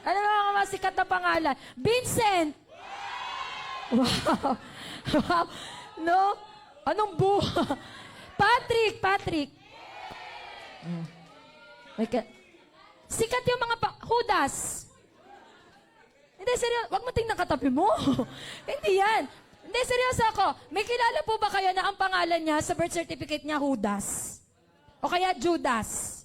Ano mga masikat na pangalan? Vincent! Wow! Wow! No? Anong buha? Patrick! Sikat yung mga Judas! Hindi, seryoso. Huwag mo tingnan katabi mo. Hindi yan. Hindi, seryoso ako. May kilala po ba kayo na ang pangalan niya sa birth certificate niya, Judas? O kaya Judas?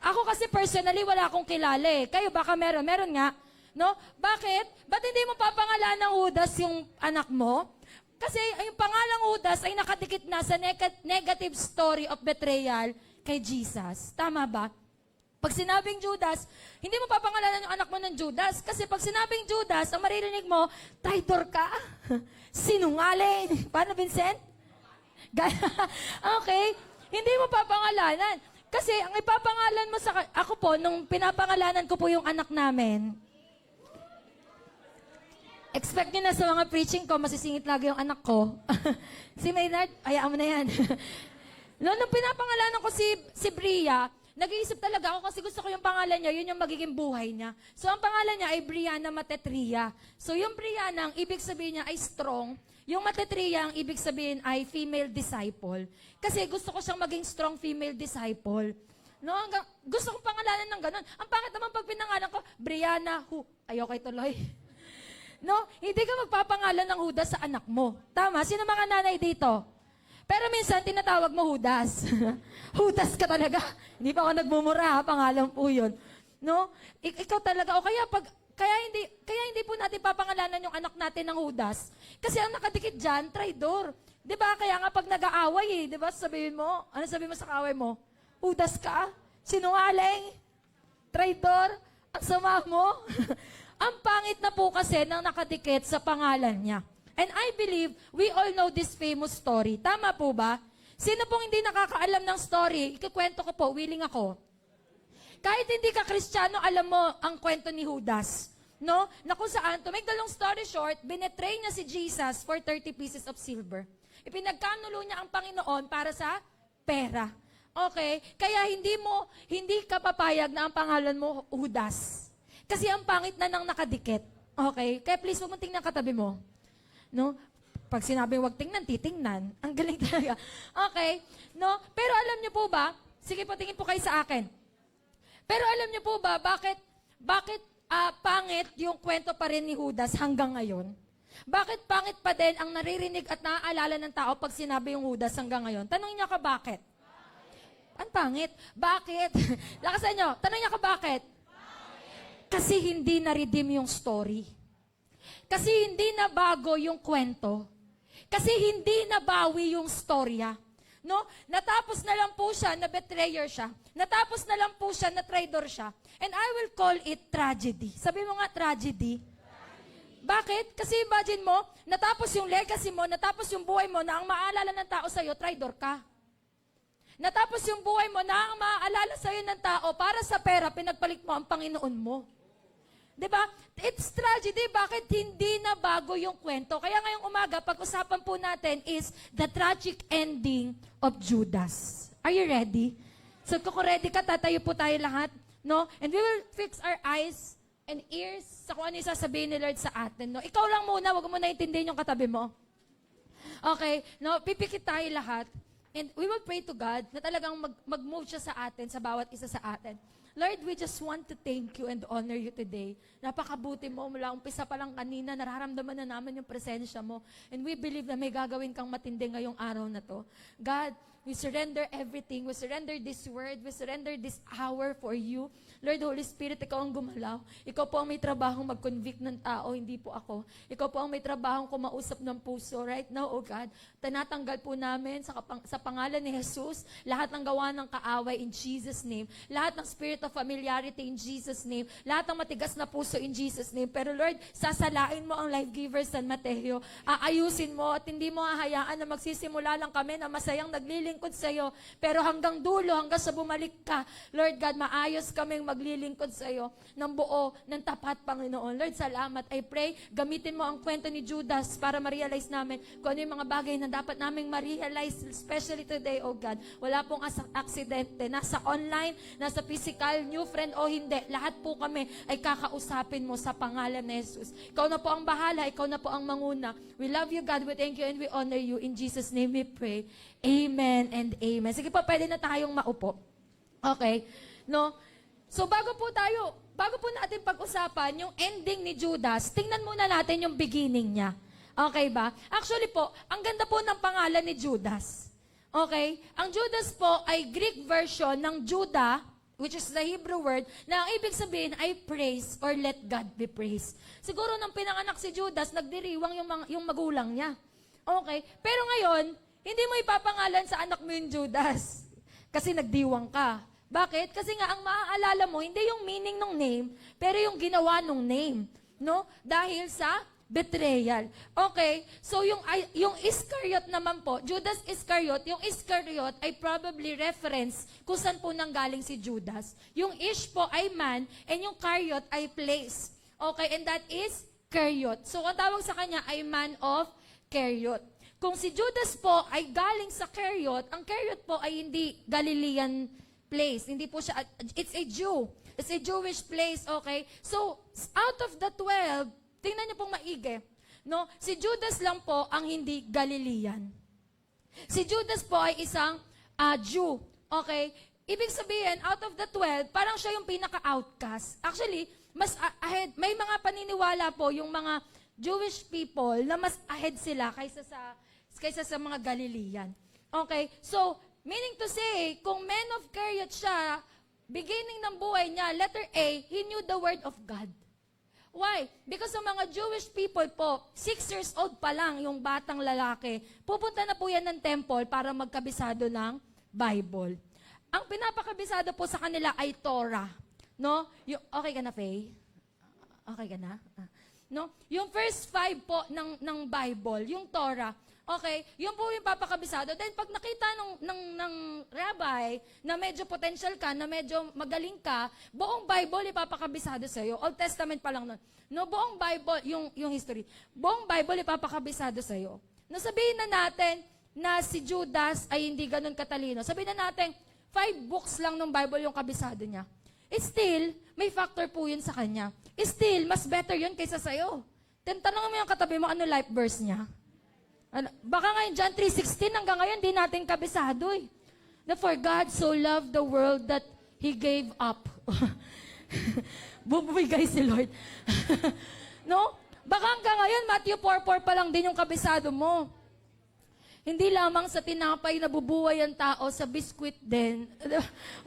Ako kasi personally, wala akong kilala eh. Kayo baka meron. Meron nga. No? Bakit? Ba't hindi mo papangalan ng Judas yung anak mo? Kasi yung pangalang Judas ay nakadikit na sa negative story of betrayal kay Jesus. Tama ba? Pag sinabing Judas, hindi mo papangalanan yung anak mo ng Judas. Kasi pag sinabing Judas, ang maririnig mo, traitor ka. Sinungaling. Paano, Vincent? Okay. Hindi mo papangalanan. Kasi ang ipapangalan mo sa... Ako po, nung pinapangalanan ko po yung anak namin, expect nyo na sa mga preaching ko, masisingit lagi yung anak ko. Si Maynard, hayaan mo na yan. Nung pinapangalanan ko si Bria, nag-iisip talaga ako kasi gusto ko yung pangalan niya, yun yung magiging buhay niya. So, ang pangalan niya ay Brianna Matetria. So, yung Brianna, ang ibig sabihin niya ay strong. Yung Matetria, ang ibig sabihin ay female disciple. Kasi gusto ko siyang maging strong female disciple. No, gusto kong pangalanan ng ganun. Ang pangit naman pag pinangalan ko, Brianna, ayoko tuloy. No, hindi ka magpapangalan ng Judas sa anak mo. Tama? Sino mga nanay dito? Pero minsan, tinatawag mo Judas. Judas ka talaga. Hindi pa ako nagmumura, ha? Pangalan po yun. No? Ikaw talaga. O kaya hindi po natin papangalanan yung anak natin ng Judas. Kasi ang nakadikit dyan, traidor. Di ba? Kaya nga pag nag-aaway, di ba? Sabihin mo, ano sabihin mo sa kaaway mo? Judas ka? Sinungaling? Traidor? Ang sama mo? Ang pangit na po kasi ng nakadikit sa pangalan niya. And I believe we all know this famous story. Tama po ba? Sino pong hindi nakakaalam ng story? Ikikwento ko po, willing ako. Kahit hindi ka Kristiyano, alam mo ang kwento ni Judas. No? Na kung saan, to make the long story short, binetray niya si Jesus for 30 pieces of silver. Ipinagkanulo niya ang Panginoon para sa pera. Okay? Kaya hindi ka papayag na ang pangalan mo Judas. Kasi ang pangit na nang nakadikit. Okay? Kaya please, huwag mong tingnan katabi mo. No? Pag sinabi huwag tingnan, titingnan. Ang galing talaga. Okay? No? Pero alam niyo po ba, sige po, tingin po kayo sa akin. Pero alam niyo po ba, bakit pangit yung kwento pa rin ni Judas hanggang ngayon? Bakit pangit pa din ang naririnig at naaalala ng tao pag sinabi yung Judas hanggang ngayon? Tanong niya ka bakit? Ang pangit. Bakit? Lakasan niyo. Tanong niya ka bakit? Kasi hindi na-redeem yung story. Kasi hindi na bago yung kwento. Kasi hindi nabawi yung storya. No? Natapos na lang po siya na betrayer siya. Natapos na lang po siya na traitor siya. And I will call it tragedy. Sabi mo nga tragedy. Bakit? Kasi imagine mo, natapos yung legacy mo, natapos yung buhay mo na ang maaalala ng tao sa'yo, traitor ka. Natapos yung buhay mo na ang maaalala sa'yo ng tao, para sa pera, pinagpalit mo ang Panginoon mo. Diba? It's tragedy. Bakit hindi na bago yung kwento? Kaya ngayong umaga, pag-usapan po natin is the tragic ending of Judas. Are you ready? So kung ready ka, tatayo po tayo lahat. No? And we will fix our eyes and ears sa kung ano yung sasabihin ni Lord sa atin. No? Ikaw lang muna, wag mo na intindihin yung katabi mo. Okay? No? Pipikit tayo lahat. And we will pray to God na talagang mag-move siya sa atin, sa bawat isa sa atin. Lord, we just want to thank you and honor you today. Napakabuti mo, mula umpisa pa lang kanina, nararamdaman na namin yung presensya mo. And we believe na may gagawin kang matindi ngayong araw na to. God, we surrender everything. We surrender this word. We surrender this hour for you. Lord, Holy Spirit, ikaw ang gumalaw. Ikaw po ang may trabahong mag-convict ng tao, hindi po ako. Ikaw po ang may trabahong kumausap ng puso. Right now, oh God, tinatanggal po namin sa pangalan ni Jesus, lahat ng gawa ng kaaway in Jesus' name. Lahat ng spirit of familiarity in Jesus' name. Lahat ng matigas na puso in Jesus' name. Pero Lord, sasalain mo ang Life Givers San Mateo. Aayusin mo at hindi mo hahayaan na magsisimula lang kami na masayang nagliling maglilingkod sa iyo. Pero hanggang dulo, hanggang sa bumalik ka, Lord God, maayos kaming maglilingkod sa iyo ng buo, ng tapat, Panginoon. Lord, salamat. I pray, gamitin mo ang kwento ni Judas para ma-realize namin kung ano yung mga bagay na dapat naming ma-realize, especially today, oh God. Wala pong aksidente. Nasa online, nasa physical, new friend o hindi, lahat po kami ay kakausapin mo sa pangalan ni Jesus. Ikaw na po ang bahala, ikaw na po ang manguna. We love you, God. We thank you and we honor you. In Jesus' name we pray. Amen and amen. Sige po, pwede na tayong maupo. Okay? No? So bago po natin pag-usapan yung ending ni Judas, tingnan muna natin yung beginning niya. Okay ba? Actually po, ang ganda po ng pangalan ni Judas. Okay? Ang Judas po ay Greek version ng Judah, which is the Hebrew word, na ang ibig sabihin ay praise or let God be praised. Siguro nang pinanganak si Judas, nagdiriwang yung magulang niya. Okay? Pero ngayon, hindi mo ipapangalan sa anak mo yung Judas. Kasi nagdiwang ka. Bakit? Kasi nga, ang maaalala mo, hindi yung meaning ng name, pero yung ginawa ng name. No? Dahil sa betrayal. Okay? So, yung Iscariot naman po, Judas Iscariot, yung Iscariot ay probably reference kung saan po nanggaling si Judas. Yung Ish po ay man, and yung Cariot ay place. Okay? And that is Cariot. So, ang tawag sa kanya ay man of Cariot. Kung si Judas po ay galing sa Cariot, ang Cariot po ay hindi Galilean place. Hindi po siya, it's a Jew. It's a Jewish place, okay? So, out of the 12, tingnan niyo pong maigi, no? Si Judas lang po ang hindi Galilean. Si Judas po ay isang Jew, okay? Ibig sabihin, out of the 12, parang siya yung pinaka-outcast. Actually, mas ahead, may mga paniniwala po yung mga Jewish people na mas ahead sila kaysa sa mga Galilean. Okay? So, meaning to say, kung man of Cariot siya, beginning ng buhay niya, letter A, he knew the word of God. Why? Because sa mga Jewish people po, 6 years old pa lang yung batang lalaki, pupunta na po yan ng temple para magkabisado ng Bible. Ang pinapakabisado po sa kanila ay Torah. No? Okay ka na, Faye? Okay ka na? No? Yung first 5 po ng Bible, yung Torah, okay, yun po yung papakabisado. Then pag nakita ng rabbi na medyo potential ka, na medyo magaling ka, buong Bible ipapakabisado sa iyo. Old Testament pa lang nun. No, buong Bible, yung history, buong Bible ipapakabisado sa iyo. Nasabihin na natin na si Judas ay hindi ganun katalino. Sabihin na natin, 5 books lang ng Bible yung kabisado niya. Still, may factor po yun sa kanya. Still, mas better yun kaysa sa'yo. Tanongin mo yung katabi mo, ano life verse niya? Baka ngayon, John 3:16, hanggang ngayon, di natin kabisado eh. Na for God so loved the world that He gave up. Bubigay si Lord. No? Baka hanggang ngayon, Matthew 4:4 pa lang din yung kabisado mo. Hindi lamang sa tinapay na bubuhay ang tao, sa biskwit din.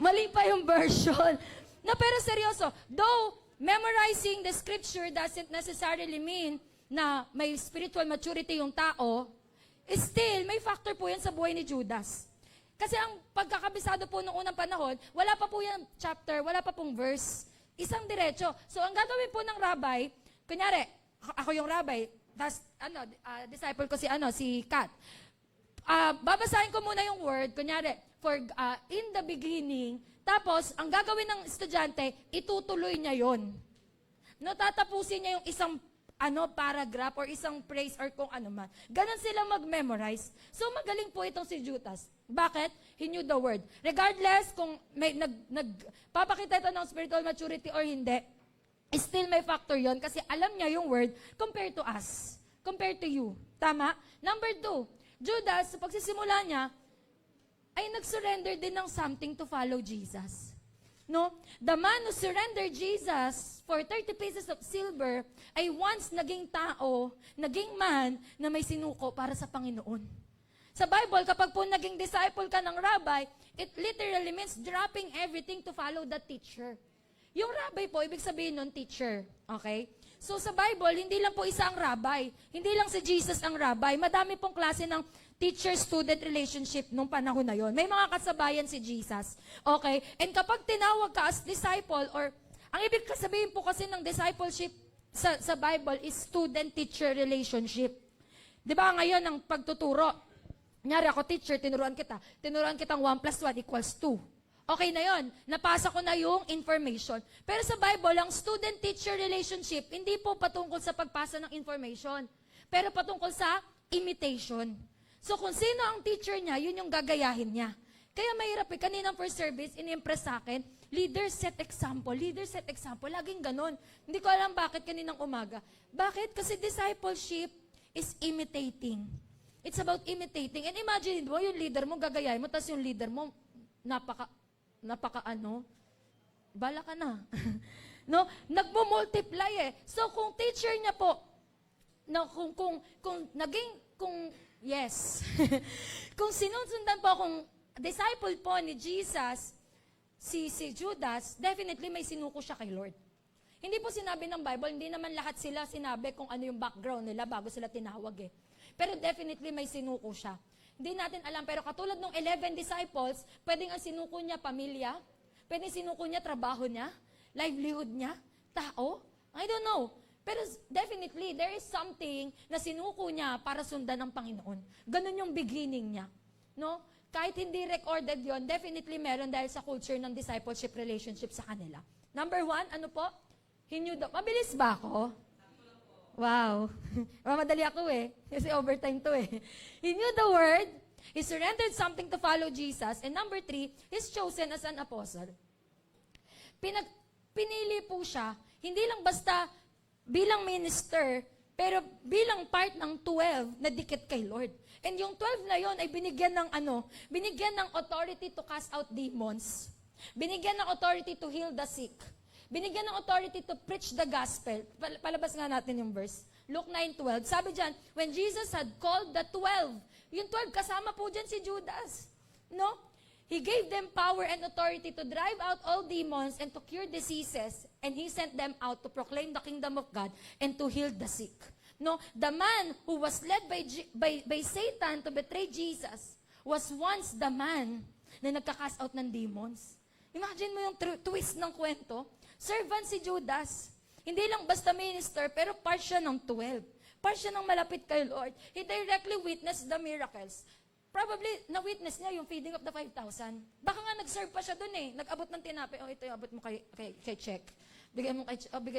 Mali pa yung version. No, pero seryoso, though memorizing the scripture doesn't necessarily mean na may spiritual maturity yung tao, still, may factor po yan sa buhay ni Judas. Kasi ang pagkakabisado po noong unang panahon, wala pa po yan chapter, wala pa pong verse. Isang diretso. So, ang gagawin po ng rabbi, kunyari, ako yung rabbi, tas, disciple ko si Kat. Babasahin ko muna yung word, kunyari, for in the beginning, tapos, ang gagawin ng estudyante, itutuloy niya yon. No, tatapusin niya yung isang paragraph or isang phrase or kung ano man. Ganon sila mag-memorize. So, magaling po itong si Judas. Bakit? He knew the word. Regardless kung may papakita ito ng spiritual maturity or hindi, still may factor yon kasi alam niya yung word compared to us. Compared to you. Tama? Number 2, Judas, sa pagsisimula niya, ay nag-surrender din ng something to follow Jesus. No? The man who surrendered Jesus for 30 pieces of silver ay once naging tao, naging man na may sinuko para sa Panginoon. Sa Bible, kapag po naging disciple ka ng rabbi, it literally means dropping everything to follow the teacher. Yung rabbi po, ibig sabihin nun, teacher. Okay? So sa Bible, hindi lang po isa ang rabbi. Hindi lang si Jesus ang rabbi. Madami pong klase ng teacher-student relationship nung panahon na yon. May mga kasabayan si Jesus. Okay? And kapag tinawag ka as disciple, or ang ibig sabihin po kasi ng discipleship sa Bible is student-teacher relationship. Di ba ngayon ang pagtuturo? Kunyari ako, teacher, tinuruan kitang 1 plus 1 equals 2. Okay na yon, napasa ko na yung information. Pero sa Bible, ang student-teacher relationship, hindi po patungkol sa pagpasa ng information, pero patungkol sa imitation. So kung sino ang teacher niya, yun yung gagayahin niya. Kaya mahirap kaninang first service, ini-impress sa akin, leader set example, laging ganon. Hindi ko alam bakit kaninang umaga. Bakit? Kasi discipleship is imitating. It's about imitating. And imagine mo, yung leader mo, gagayahin mo, tapos yung leader mo, bala ka na. No? Nagmo-multiply eh. So, kung teacher niya po, no, yes. Kung sinusundan po, kung disciple po ni Jesus, si Judas, definitely may sinuko siya kay Lord. Hindi po sinabi ng Bible, hindi naman lahat sila sinabi kung ano yung background nila bago sila tinawag eh. Pero definitely may sinuko siya. Hindi natin alam, pero katulad ng 11 disciples, pwedeng ang sinuko niya pamilya, pwedeng sinuko niya trabaho niya, livelihood niya, tao, I don't know. Pero definitely, there is something na sinuko niya para sundan ng Panginoon. Ganun yung beginning niya. No? Kahit hindi recorded yon, definitely meron dahil sa culture ng discipleship relationship sa kanila. Number 1, ano po? Mabilis ba ako? Wow. Mamadali ako eh. Kasi overtime to eh. He knew the word. He surrendered something to follow Jesus. And number 3, he's chosen as an apostle. Pinili po siya, hindi lang basta bilang minister, pero bilang part ng 12 na dikit kay Lord. And yung 12 na yon ay binigyan ng authority to cast out demons. Binigyan ng authority to heal the sick. Binigyan ng authority to preach the gospel. Palabas nga natin yung verse. Luke 9:12. Sabi dyan, when Jesus had called the 12, yung 12, kasama po dyan si Judas. No? He gave them power and authority to drive out all demons and to cure diseases. And He sent them out to proclaim the kingdom of God and to heal the sick. No? The man who was led by Satan to betray Jesus was once the man na nagka-cast out ng demons. Imagine mo yung twist ng kwento. Servant si Judas. Hindi lang basta minister, pero part siya ng 12. Part siya ng malapit kay Lord. He directly witnessed the miracles. Probably, na-witness niya yung feeding of the 5,000. Baka nga nag-serve pa siya dun eh. Nag-abot ng tinapay. Oh, ito yung abot mo kay Check. Bigay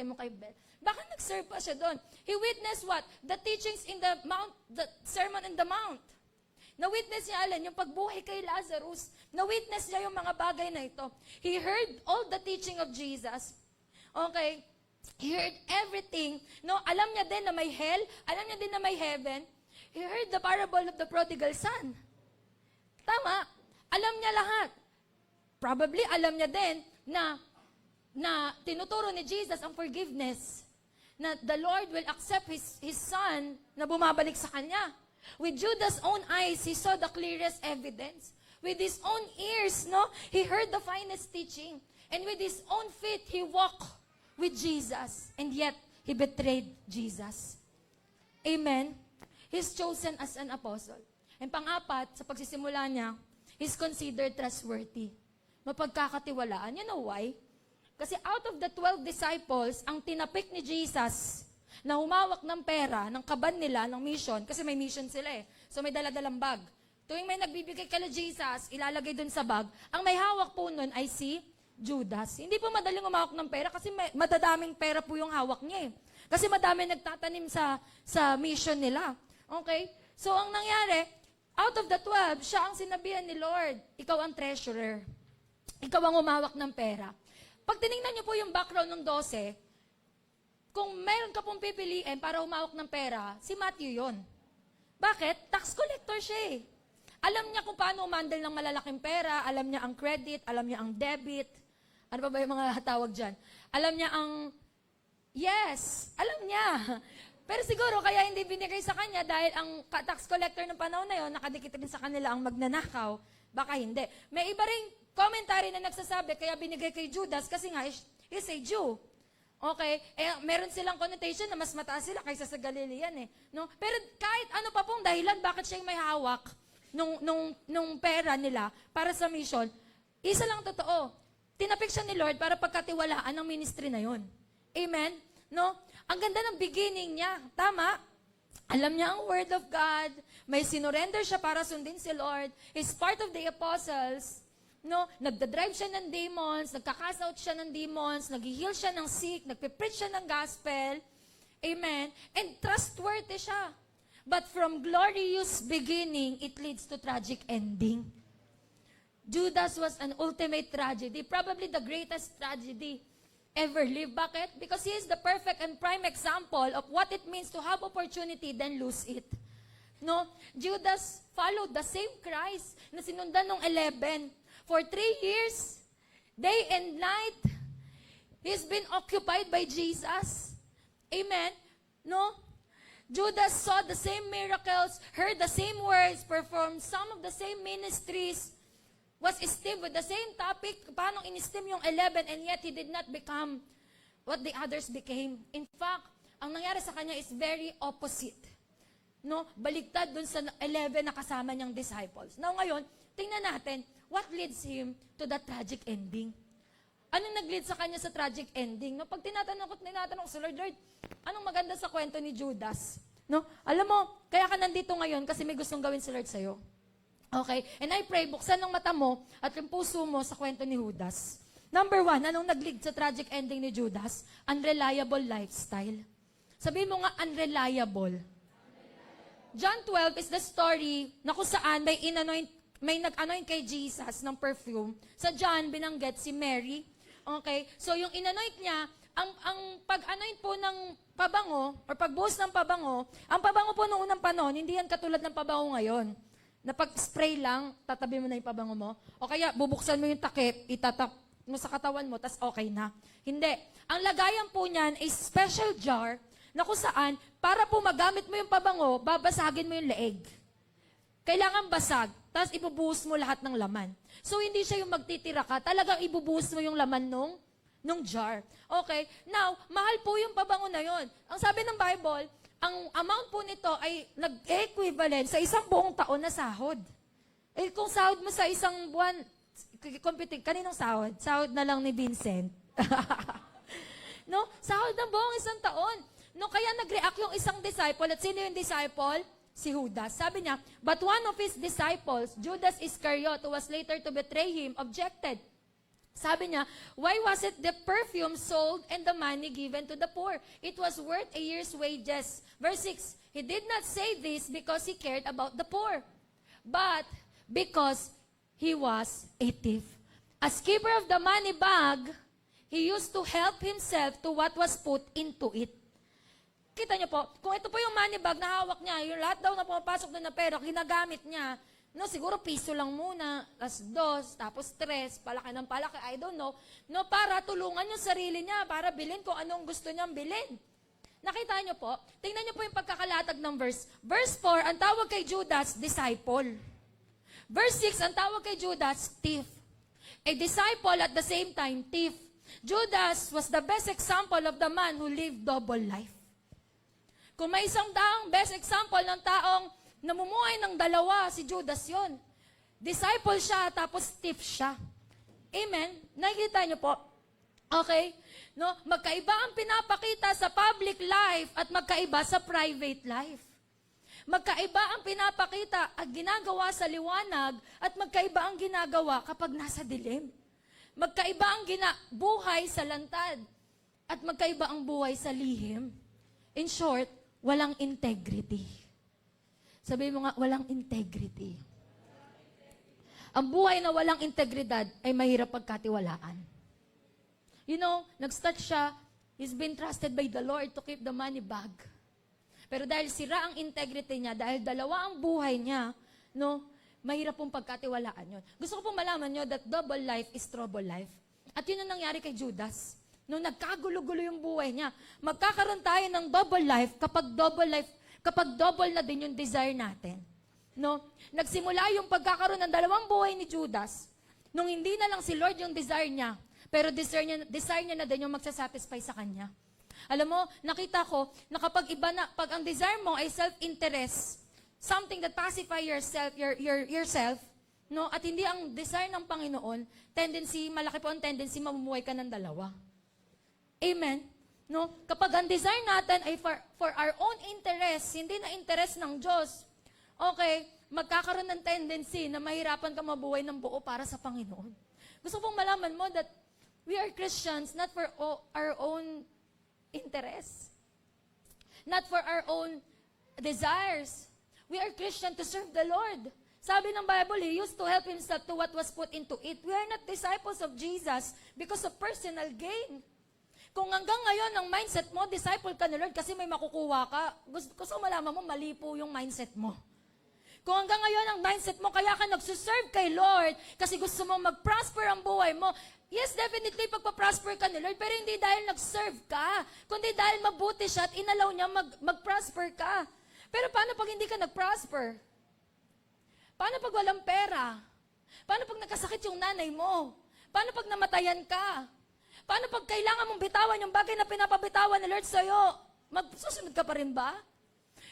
mo kay Bell. Baka nag-serve pa siya dun. He witnessed what? The teachings in the mount, the Sermon in the Mount. Na-witness niya, yung pagbuhay kay Lazarus. Na-witness niya yung mga bagay na ito. He heard all the teaching of Jesus. Okay? He heard everything. No, alam niya din na may hell. Alam niya din na may heaven. He heard the parable of the prodigal son. Tama. Alam niya lahat. Probably alam niya din na tinuturo ni Jesus ang forgiveness. Na the Lord will accept his son na bumabalik sa kanya. With Judas' own eyes, he saw the clearest evidence. With his own ears, no, he heard the finest teaching. And with his own feet, he walked with Jesus. And yet, he betrayed Jesus. Amen? He's chosen as an apostle. And pang-apat, sa pagsisimula niya, he's considered trustworthy. Mapagkakatiwalaan. You know why? Kasi out of the 12 disciples, ang tinapik ni Jesus na humawak ng pera, ng kaban nila, ng mission, kasi may mission sila eh. So may daladalang bag. Tuwing may nagbibigay kala Jesus, ilalagay dun sa bag, ang may hawak po nun ay si Judas. Hindi po madaling humawak ng pera kasi madadaming pera po yung hawak niya eh. Kasi madami nagtatanim sa mission nila. Okay? So ang nangyari, out of the 12, siya ang sinabihan ni Lord, ikaw ang treasurer. Ikaw ang humawak ng pera. Pag tinignan niyo po yung background ng 12, kung meron ka pong pipiliin para humawak ng pera, si Matthew yon. Bakit? Tax collector siya eh. Alam niya kung paano umandal ng malalaking pera, alam niya ang credit, alam niya ang debit. Ano ba yung mga tawag dyan? Alam niya ang, yes, alam niya. Pero siguro kaya hindi binigay sa kanya dahil ang tax collector ng panahon na yon, nakadikit din sa kanila ang magnanakaw. Baka hindi. May iba ring commentary na nagsasabi, kaya binigay kay Judas kasi nga, he's a Jew. Okay? Meron silang connotation na mas mataas sila kaysa sa Galilean eh. No? Pero kahit ano pa pong dahilan, bakit siya yung may hawak nung pera nila para sa mission, isa lang totoo. Tinapik siya ni Lord para pagkatiwalaan ng ministry na yon. Amen? No? Ang ganda ng beginning niya. Tama? Alam niya ang Word of God. May sinurrender siya para sundin si Lord. He's part of the apostles. No, nagdadrive siya ng demons, nagka-cast out siya ng demons, nag-heal siya ng sick, nagpipreach siya ng gospel. Amen. And trustworthy siya. But from glorious beginning, it leads to tragic ending. Judas was an ultimate tragedy, probably the greatest tragedy ever lived. Bakit? Because he is the perfect and prime example of what it means to have opportunity then lose it. No, Judas followed the same Christ na sinundan ng 11. For 3 years, day and night, he's been occupied by Jesus. Amen? No? Judas saw the same miracles, heard the same words, performed some of the same ministries, was esteemed with the same topic, paano in-esteem yung 11, and yet he did not become what the others became. In fact, ang nangyari sa kanya is very opposite. No? Baligtad dun sa 11 na kasama niyang disciples. Now ngayon, tingnan natin, what leads him to the tragic ending? Anong nag-lead sa kanya sa tragic ending? No, pag tinatanong ko sa Lord, anong maganda sa kwento ni Judas? No? Alam mo, kaya ka nandito ngayon kasi may gustong gawin si Lord sa'yo. Okay? And I pray, buksan ng mata mo at yung puso mo sa kwento ni Judas. Number 1, anong nag-lead sa tragic ending ni Judas? Unreliable lifestyle. Sabihin mo nga, unreliable. John 12 is the story na kung saan may nag-anoint kay Jesus ng perfume. Sa John, binanggit si Mary. Okay? So, yung inanoint niya, ang pag-anoint po ng pabango, or pagbuhos ng pabango, ang pabango po noong unang panahon, hindi yan katulad ng pabango ngayon. Na pag-spray lang, tatabi mo na yung pabango mo. O kaya, bubuksan mo yung takip, itatap mo sa katawan mo, tas okay na. Hindi. Ang lagayan po niyan is special jar na kung saan, para po magamit mo yung pabango, babasagin mo yung leeg. Kailangan basag, tapos ibubuhos mo lahat ng laman. So, hindi siya yung magtitira ka, talagang ibubuhos mo yung laman nung jar. Okay? Now, mahal po yung pabango na yon. Ang sabi ng Bible, ang amount po nito ay nag-equivalent sa isang buong taon na sahod. Eh, kung sahod mo sa isang buwan, kaninong sahod? Sahod na lang ni Vincent. No? Sahod ng buong isang taon. No, kaya nag-react yung isang disciple. At sino yung disciple? Si Judas. Sabi niya, but one of his disciples, Judas Iscariot, who was later to betray him, objected. Sabi niya, why was it the perfume sold and the money given to the poor? It was worth a year's wages. Verse 6, he did not say this because he cared about the poor, but because he was a thief. As keeper of the money bag, he used to help himself to what was put into it. Kita niyo po, kung ito po yung money bag na hawak niya, yung lahat daw na pumapasok doon na pera, ginagamit niya, no, siguro piso lang muna, tas 2, tapos 3, palaki ng palaki, I don't know, no, para tulungan yung sarili niya, para bilhin kung anong gusto niyang bilhin. Nakita niyo po? Tingnan niyo po yung pagkakalatag ng verse. Verse 4, ang tawag kay Judas, disciple. Verse 6, ang tawag kay Judas, thief. A disciple at the same time, thief. Judas was the best example of the man who lived double life. Kung may isang taong best example ng taong namumuhay ng dalawa, si Judas yon. Disciple siya, tapos thief siya. Amen? Nakikita niyo po? Okay? No? Magkaiba ang pinapakita sa public life at magkaiba sa private life. Magkaiba ang pinapakita at ginagawa sa liwanag at magkaiba ang ginagawa kapag nasa dilim. Magkaiba ang buhay sa lantad at magkaiba ang buhay sa lihim. In short, walang integrity. Sabi mo nga, walang integrity. Ang buhay na walang integridad ay mahirap pagkatiwalaan. You know, nag-start siya, he's been trusted by the Lord to keep the money bag. Pero dahil sira ang integrity niya, dahil dalawa ang buhay niya, no, mahirap pong pagkatiwalaan yun. Gusto ko pong malaman nyo that double life is trouble life. At yun ang nangyari kay Judas. Nung nagkagulo-gulo yung buhay niya, magkakaroon tayo ng double life, kapag double na din yung desire natin. No? Nagsimula yung pagkakaroon ng dalawang buhay ni Judas, nung hindi na lang si Lord yung desire niya, pero desire niya na din yung magsasatisfy sa kanya. Alam mo, nakita ko na kapag pag ang desire mo ay self-interest, something that pacify yourself, no, at hindi ang desire ng Panginoon, malaki po ang tendency mamumuhay ka ng dalawa. Amen? No? Kapag ang desire natin ay for our own interest, hindi na interest ng Diyos, okay, magkakaroon ng tendency na mahirapan ka mabuhay ng buo para sa Panginoon. Gusto kong malaman mo that we are Christians not for our own interest, not for our own desires. We are Christian to serve the Lord. Sabi ng Bible, He used to help Himself to what was put into it. We are not disciples of Jesus because of personal gain. Kung hanggang ngayon ang mindset mo, disciple ka ni Lord kasi may makukuha ka, gusto malaman mo, mali po yung mindset mo. Kung hanggang ngayon ang mindset mo, kaya ka nagsuserve kay Lord kasi gusto mong mag-prosper ang buhay mo, yes, definitely pagpa-prosper ka ni Lord, pero hindi dahil nag-serve ka, kundi dahil mabuti siya at inalaw niya mag-prosper ka. Pero paano pag hindi ka nag-prosper? Paano pag walang pera? Paano pag nagkasakit yung nanay mo? Paano pag namatayan ka? Paano pag kailangan mong bitawan yung bagay na pinapabitawan ni Lord sa'yo? Magsusunod ka pa rin ba?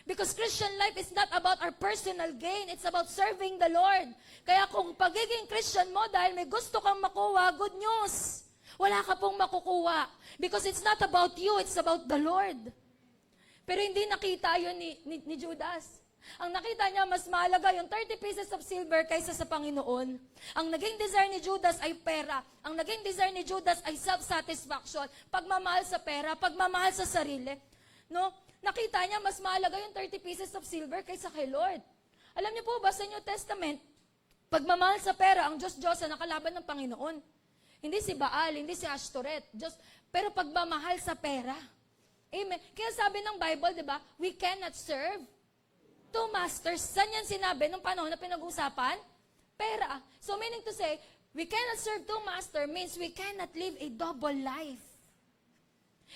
Because Christian life is not about our personal gain. It's about serving the Lord. Kaya kung pagiging Christian mo dahil may gusto kang makuha, good news. Wala ka pong makukuha. Because it's not about you, it's about the Lord. Pero hindi nakita yun ni Judas. Ang nakita niya, mas mahalaga yung 30 pieces of silver kaysa sa Panginoon. Ang naging desire ni Judas ay pera. Ang naging desire ni Judas ay self-satisfaction, pagmamahal sa pera, pagmamahal sa sarili. No? Nakita niya, mas mahalaga yung 30 pieces of silver kaysa kay Lord. Alam niyo po ba, sa New Testament, pagmamahal sa pera, ang Diyos ang nakalaban ng Panginoon. Hindi si Baal, hindi si Ashtoreth, pero pagmamahal sa pera. Amen. Kaya sabi ng Bible, di ba, we cannot serve two masters. Saan yan sinabi nung panahon na pinag-usapan? Pera. So meaning to say, we cannot serve two masters means we cannot live a double life.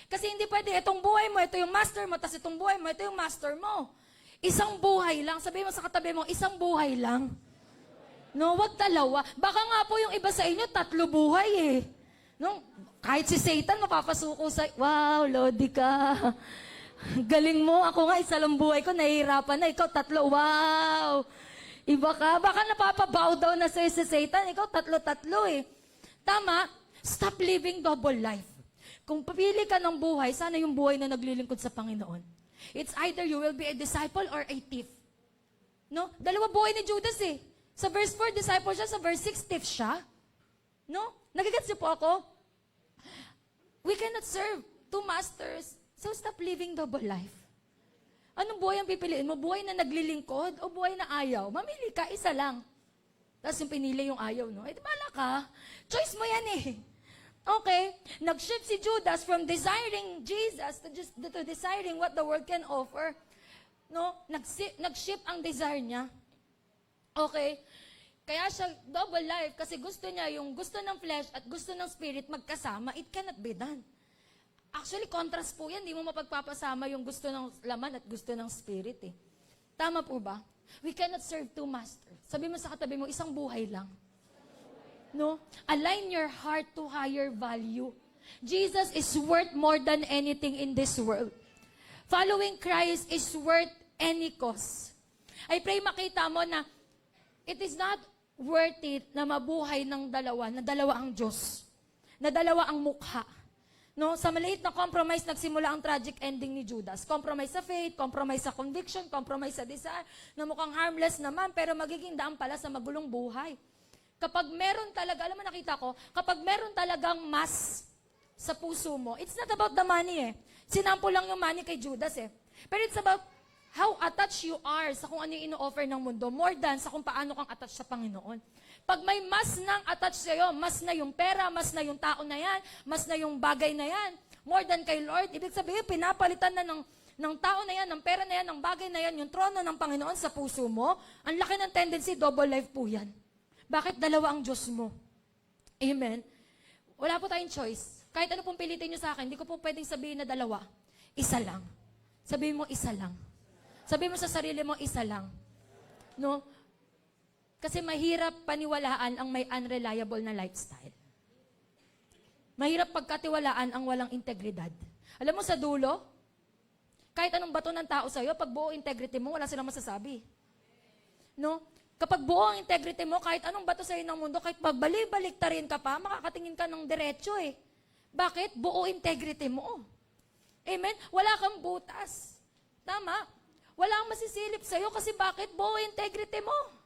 Kasi hindi pwede, itong buhay mo, ito yung master mo, tapos itong buhay mo, ito yung master mo. Isang buhay lang. Sabi mo sa katabi mo, isang buhay lang. No, wag dalawa. Baka nga po yung iba sa inyo, 3 buhay eh. No, kahit si Satan, mapapasuko sa, wow, Lodi ka. Galing mo, ako nga, isa lang buhay ko, nahihirapan na. Ikaw, 3, wow. Iba ka, baka napapabow daw na sa'yo si Satan. Ikaw, 3 eh. Tama, stop living double life. Kung papili ka ng buhay, sana yung buhay na naglilingkod sa Panginoon. It's either you will be a disciple or a thief. No? Dalawa buhay ni Judas eh. Sa verse 4, disciple siya. Sa verse 6, thief siya. No? Nagigets niyo po ako? We cannot serve 2 masters. So stop living double life. Anong buhay ang pipiliin mo? Buhay na naglilingkod o buhay na ayaw? Mamili ka, isa lang. Tapos yung pinili yung ayaw, no? Eh, di bala ka. Choice mo yan eh. Okay, nag-shift si Judas from desiring Jesus to desiring what the world can offer. No, nag-shift ang desire niya. Okay, kaya siya double life kasi gusto niya yung gusto ng flesh at gusto ng spirit magkasama. It cannot be done. Actually, contrast po yan. Di mo mapagpapasama yung gusto ng laman at gusto ng spirit eh. Tama po ba? We cannot serve 2 masters. Sabi mo sa katabi mo, isang buhay lang. No? Align your heart to higher value. Jesus is worth more than anything in this world. Following Christ is worth any cost. I pray makita mo na it is not worth it na mabuhay ng dalawa, na dalawa ang Diyos, na dalawa ang mukha. No, sa maliit na compromise, nagsimula ang tragic ending ni Judas. Compromise sa faith, compromise sa conviction, compromise sa desire, na mukhang harmless naman, pero magiging daan pala sa magulong buhay. Kapag meron talaga, alam mo nakita ko, kapag meron talagang mas sa puso mo, it's not about the money eh. Sinample lang yung money kay Judas eh. Pero it's about how attached you are sa kung ano yung ino-offer ng mundo, more than sa kung paano kang attached sa Panginoon. Pag may mas nang attached sa'yo, mas na yung pera, mas na yung tao na yan, mas na yung bagay na yan, more than kay Lord, ibig sabihin, pinapalitan na ng tao na yan, ng pera na yan, ng bagay na yan, yung trono ng Panginoon sa puso mo, ang laki ng tendency, double life po yan. Bakit dalawa ang Diyos mo? Amen? Wala po tayong choice. Kahit ano pong pilitin nyo sa akin, hindi ko po pwedeng sabihin na dalawa. Isa lang. Sabihin mo, isa lang. Sabihin mo sa sarili mo, isa lang. No? Kasi mahirap paniwalaan ang may unreliable na lifestyle. Mahirap pagkatiwalaan ang walang integridad. Alam mo sa dulo, kahit anong bato ng tao sa'yo, pag buo integrity mo, wala silang masasabi. No? Kapag buo ang integrity mo, kahit anong bato sa'yo ng mundo, kahit pagbalik-balik ta rin ka pa, makakatingin ka ng diretso eh. Bakit? Buo integrity mo. Amen? Wala kang butas. Tama? Wala kang masisilip sa'yo kasi bakit? Buo integrity mo.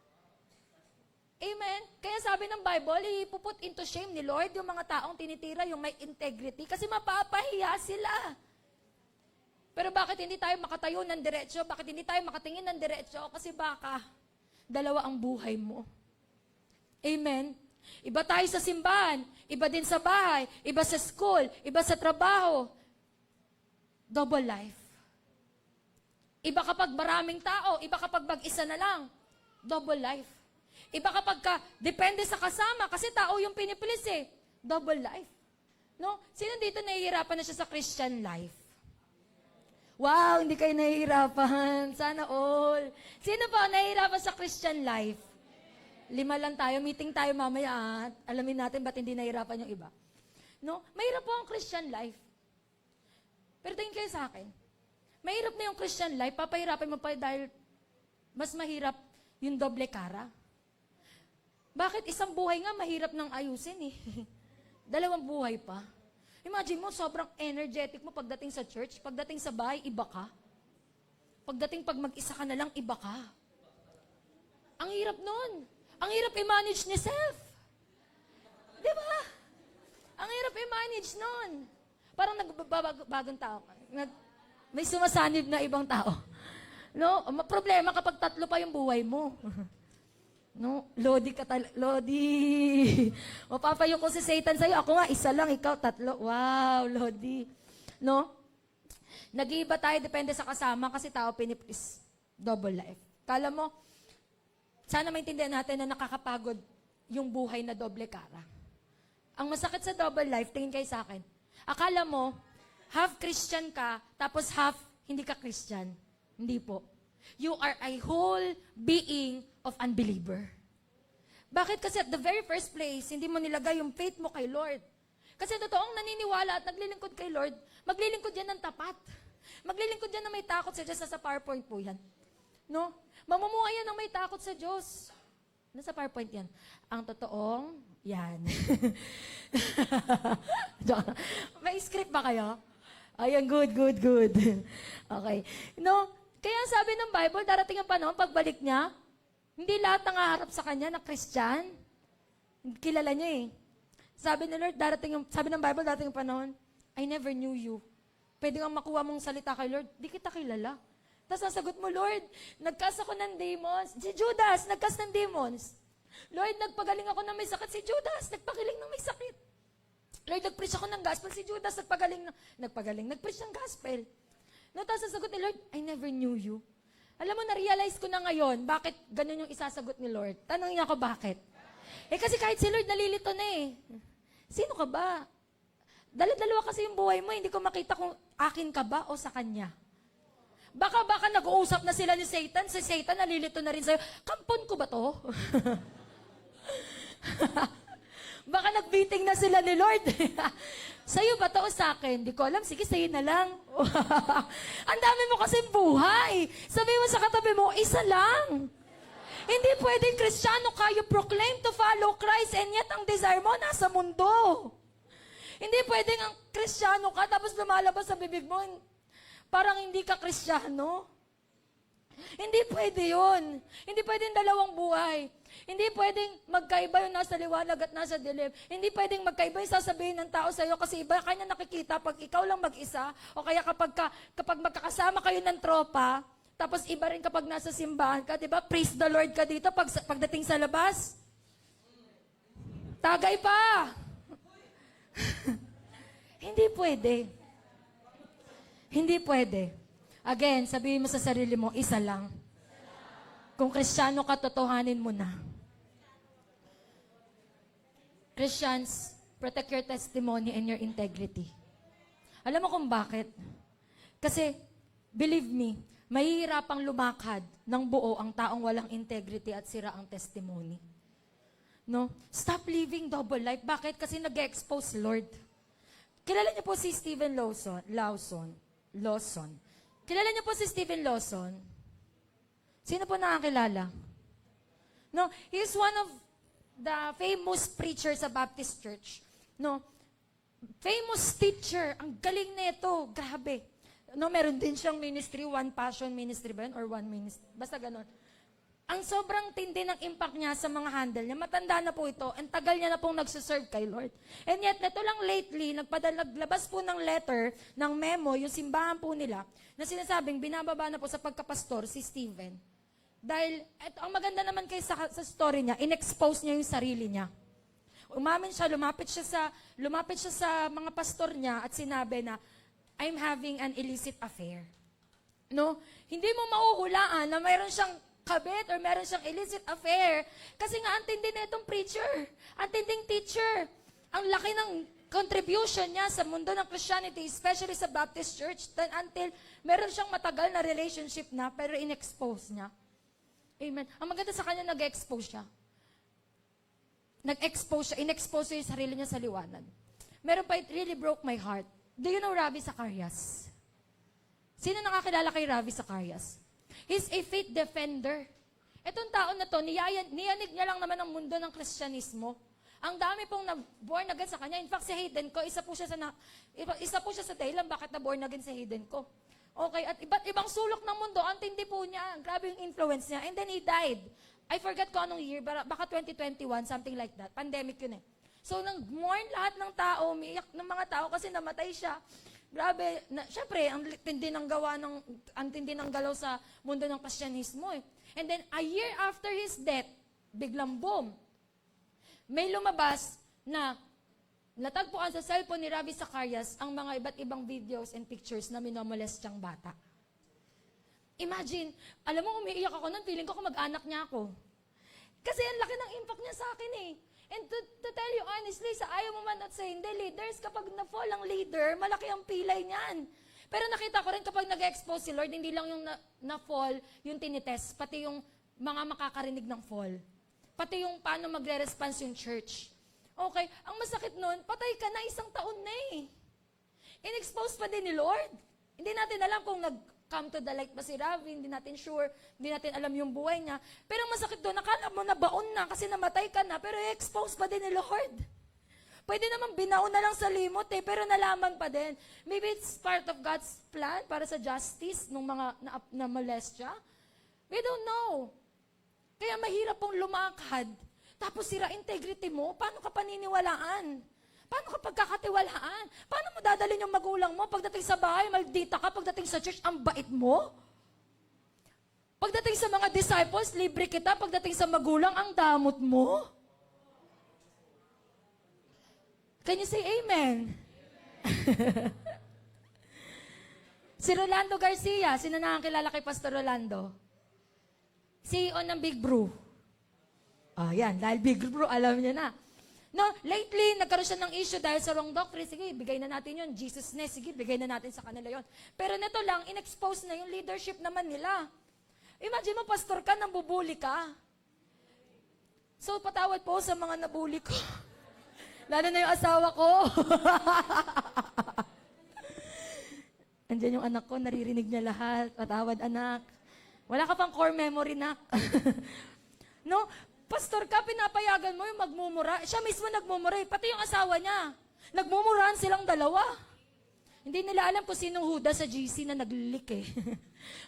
Amen? Kaya sabi ng Bible, ipuput into shame ni Lord yung mga taong tinitira yung may integrity kasi mapapahiya sila. Pero bakit hindi tayo makatayo ng diretsyo? Bakit hindi tayo makatingin ng diretsyo? Kasi baka dalawa ang buhay mo. Amen? Iba tayo sa simbahan, iba din sa bahay, iba sa school, iba sa trabaho. Double life. Iba kapag maraming tao, iba kapag mag-isa na lang. Double life. Iba kapag depende sa kasama, kasi tao yung pinipilis eh. Double life. No? Sino dito nahihirapan na siya sa Christian life? Wow, hindi kayo nahihirapan. Sana all. Sino pa nahihirapan sa Christian life? 5 lang tayo. Meeting tayo mamaya at alamin natin ba't hindi nahihirapan yung iba. No? Mahirap po ang Christian life. Pero tingin kayo sa akin. Mahirap na yung Christian life. Papahirapan mo pa dahil mas mahirap yung doble cara. Bakit? Isang buhay nga mahirap nang ayusin eh. 2 buhay pa. Imagine mo, sobrang energetic mo pagdating sa church, pagdating sa bahay, iba ka. Pagdating pag mag-isa ka na lang, iba ka. Ang hirap nun. Ang hirap i-manage ni self. Di ba? Ang hirap i-manage nun. Parang nagbabagong tao ka. May sumasanib na ibang tao. No? Problema kapag 3 pa yung buhay mo. No, Lodi ka talaga. Lodi. Mapapayo ko si Satan sa'yo. Ako nga, 1 lang, ikaw 3. Wow, Lodi. No? Nag-iiba tayo, depende sa kasama, kasi tao pinipis. Double life. Kala mo, sana maintindihan natin na nakakapagod yung buhay na doble cara. Ang masakit sa double life, tingin kayo sa akin, akala mo, half Christian ka, tapos half hindi ka Christian. Hindi po. You are a whole being of unbeliever. Bakit? Kasi at the very first place, hindi mo nilagay yung faith mo kay Lord. Kasi totoong naniniwala at naglilingkod kay Lord, maglilingkod yan ng tapat. Maglilingkod yan na may takot sa Diyos. Sa PowerPoint po yan. No? Mamumuhay yan ng may takot sa Diyos. Nasa PowerPoint yan. Ang totoong, yan. May script ba kayo? Ayan, good. Okay. No? Kaya sabi ng Bible, darating ang panahon, pagbalik niya, hindi lahat nangaharap sa kanya na Christian. Kilala niya eh. Sabi ng Lord, sabi ng Bible, darating ang panahon, I never knew you. Pwede kang makuha mong salita kay Lord, di kita kilala. Tapos nasagot mo, Lord, nagcast ako ng demons. Si Judas, nagcast ng demons. Lord, nagpagaling ako ng may sakit. Si Judas, nagpagaling ng may sakit. Lord, nag-preach ako ng gospel. Si Judas, nag-preach ng gospel. No, tapos sasagot ni Lord, I never knew you. Alam mo, na-realize ko na ngayon, bakit ganun yung isasagot ni Lord. Tanong niya ako, bakit? Kasi kahit si Lord nalilito na eh. Sino ka ba? Dalawa kasi yung buhay mo, hindi ko makita kung akin ka ba o sa Kanya. Baka nag-uusap na sila ni Satan, si Satan nalilito na rin sa'yo, kampon ko ba to? Baka nag-meeting na sila ni Lord. Sa'yo ba to o sa akin? Di ko alam. Sige, sa'yo na lang. Ang dami mo kasing buhay. Sabi mo sa katabi mo, 1 lang. Hindi pwedeng Kristiyano ka, you proclaim to follow Christ and yet ang desire mo nasa mundo. Hindi pwedeng ang Kristiyano ka tapos lumalabas sa bibig mo, parang hindi ka Kristiyano. Hindi pwede yun. Hindi pwedeng 2 buhay. Hindi pwedeng magkaiba yung nasa liwanag at nasa dilim. Hindi pwedeng magkaiba yung sasabihin ng tao sa'yo kasi iba kanya nakikita pag ikaw lang mag-isa o kaya kapag magkakasama kayo ng tropa, tapos iba rin kapag nasa simbahan ka, di ba? Praise the Lord ka dito pagdating sa labas. Tagay pa! Hindi pwede. Hindi pwede. Again, sabihin mo sa sarili mo, 1 lang. Kung Kristiyano ka, totohanin mo na. Christians, protect your testimony and your integrity. Alam mo kung bakit? Kasi, believe me, mahihirapang lumakad ng buo ang taong walang integrity at sira ang testimony. No? Stop living double life. Bakit? Kasi nag-expose Lord. Kilala niyo po si Stephen Lawson. Kilala niyo po si Stephen Lawson? Sino po nakakilala? No, he is one of the famous preachers sa Baptist Church. No, famous teacher. Ang galing nito. Grabe. No, meron din siyang ministry, One Passion Ministry ba yun? Or One Ministry, basta ganon. Ang sobrang tindi ng impact niya sa mga handle niya. Matanda na po ito. Ang tagal niya na pong nagsiserve kay Lord. And yet, neto lang lately, naglabas po ng letter, ng memo, yung simbahan po nila, na sinasabing binababa na po sa pagkapastor si Stephen. Dahil, ang maganda naman kay sa story niya, in-expose niya yung sarili niya. Umamin siya, lumapit siya sa mga pastor niya at sinabi na, I'm having an illicit affair. No? Hindi mo mauhulaan na mayroon siyang kabit or meron siyang illicit affair. Kasi nga, ang tindi na itong preacher. Ang tinding teacher. Ang laki ng contribution niya sa mundo ng Christianity, especially sa Baptist Church, until meron siyang matagal na relationship na, pero in-expose niya. Amen. Ang maganda sa kanya, nag-expose siya. Nag-expose siya, in-expose siya yung sarili niya sa liwanag. Meron pa, it really broke my heart. Do you know Ravi Zacarias? Sino nakakilala kay Ravi Zacarias? He's a faith defender. Etong taon na to, niyanig niya lang naman ang mundo ng Kristyanismo. Ang dami pong born again sa kanya. In fact, si Hayden ko, isa po siya sa dahilan bakit na born again si Hayden ko. Okay, at iba't ibang sulok ng mundo, ang tindi po niya, grabe yung influence niya. And then he died. I forgot ko anong year, baka 2021, something like that. Pandemic yun eh. So, nag-mourn lahat ng tao, umiiyak ng mga tao kasi namatay siya. Grabe, syempre, ang tindi ng galaw sa mundo ng Kristyanismo eh. And then, a year after his death, biglang boom, may lumabas na natagpuan sa cellphone ni Ravi Zacarias ang mga iba't ibang videos and pictures na minomolest siyang bata. Imagine, alam mo, umiiyak ako nun, feeling ko mag-anak niya ako. Kasi ang laki ng impact niya sa akin eh. And to tell you honestly, sa ayaw mo man at sa hindi, leaders, kapag na-fall ang leader, malaki ang pilay niyan. Pero nakita ko rin kapag nag-expose si Lord, hindi lang yung na-fall, yung tinitest, pati yung mga makakarinig ng fall. Pati yung paano magre-response yung church. Okay, ang masakit nun, patay ka na, 1 taon na eh. In-expose pa din ni Lord. Hindi natin alam kung come to the light ba si Ravi, hindi natin sure, hindi natin alam yung buhay niya. Pero masakit doon, nakala mo na baon na kasi namatay ka na, pero i-expose pa din ni Lord. Pwede naman binaon na lang sa limot eh, pero nalaman pa din. Maybe it's part of God's plan para sa justice ng mga na molestya. We don't know. Kaya mahirap pong lumakad, tapos sira integrity mo, paano ka paniniwalaan? Paano ka pagkakatiwalaan? Paano mo dadalhin yung magulang mo? Pagdating sa bahay, maldita ka. Pagdating sa church, ang bait mo. Pagdating sa mga disciples, libre kita. Pagdating sa magulang, ang damot mo. Can you say amen? Si Rolando Garcia, sino nakakilala kay Pastor Rolando? CEO ng Big Brew. Yan, dahil Big Brew, alam niya na. No, lately, nagkaroon siya ng issue dahil sa wrong doctrine. Sige, bigay na natin yun. Jesus ness, sige, bigay na natin sa kanila yon. Pero nito lang, in-expose na yung leadership naman nila. Imagine mo, pastor ka, nambubuli ka. So, patawad po sa mga nabuli ko. Lalo na yung asawa ko. Andiyan yung anak ko, naririnig niya lahat. Patawad, anak. Wala ka pang core memory, nak. No? Pastor ka, pinapayagan mo yung magmumura. Siya mismo nagmumura, pati yung asawa niya. Nagmumurahan silang dalawa. Hindi nila alam kung sinong Huda sa GC na naglilik eh.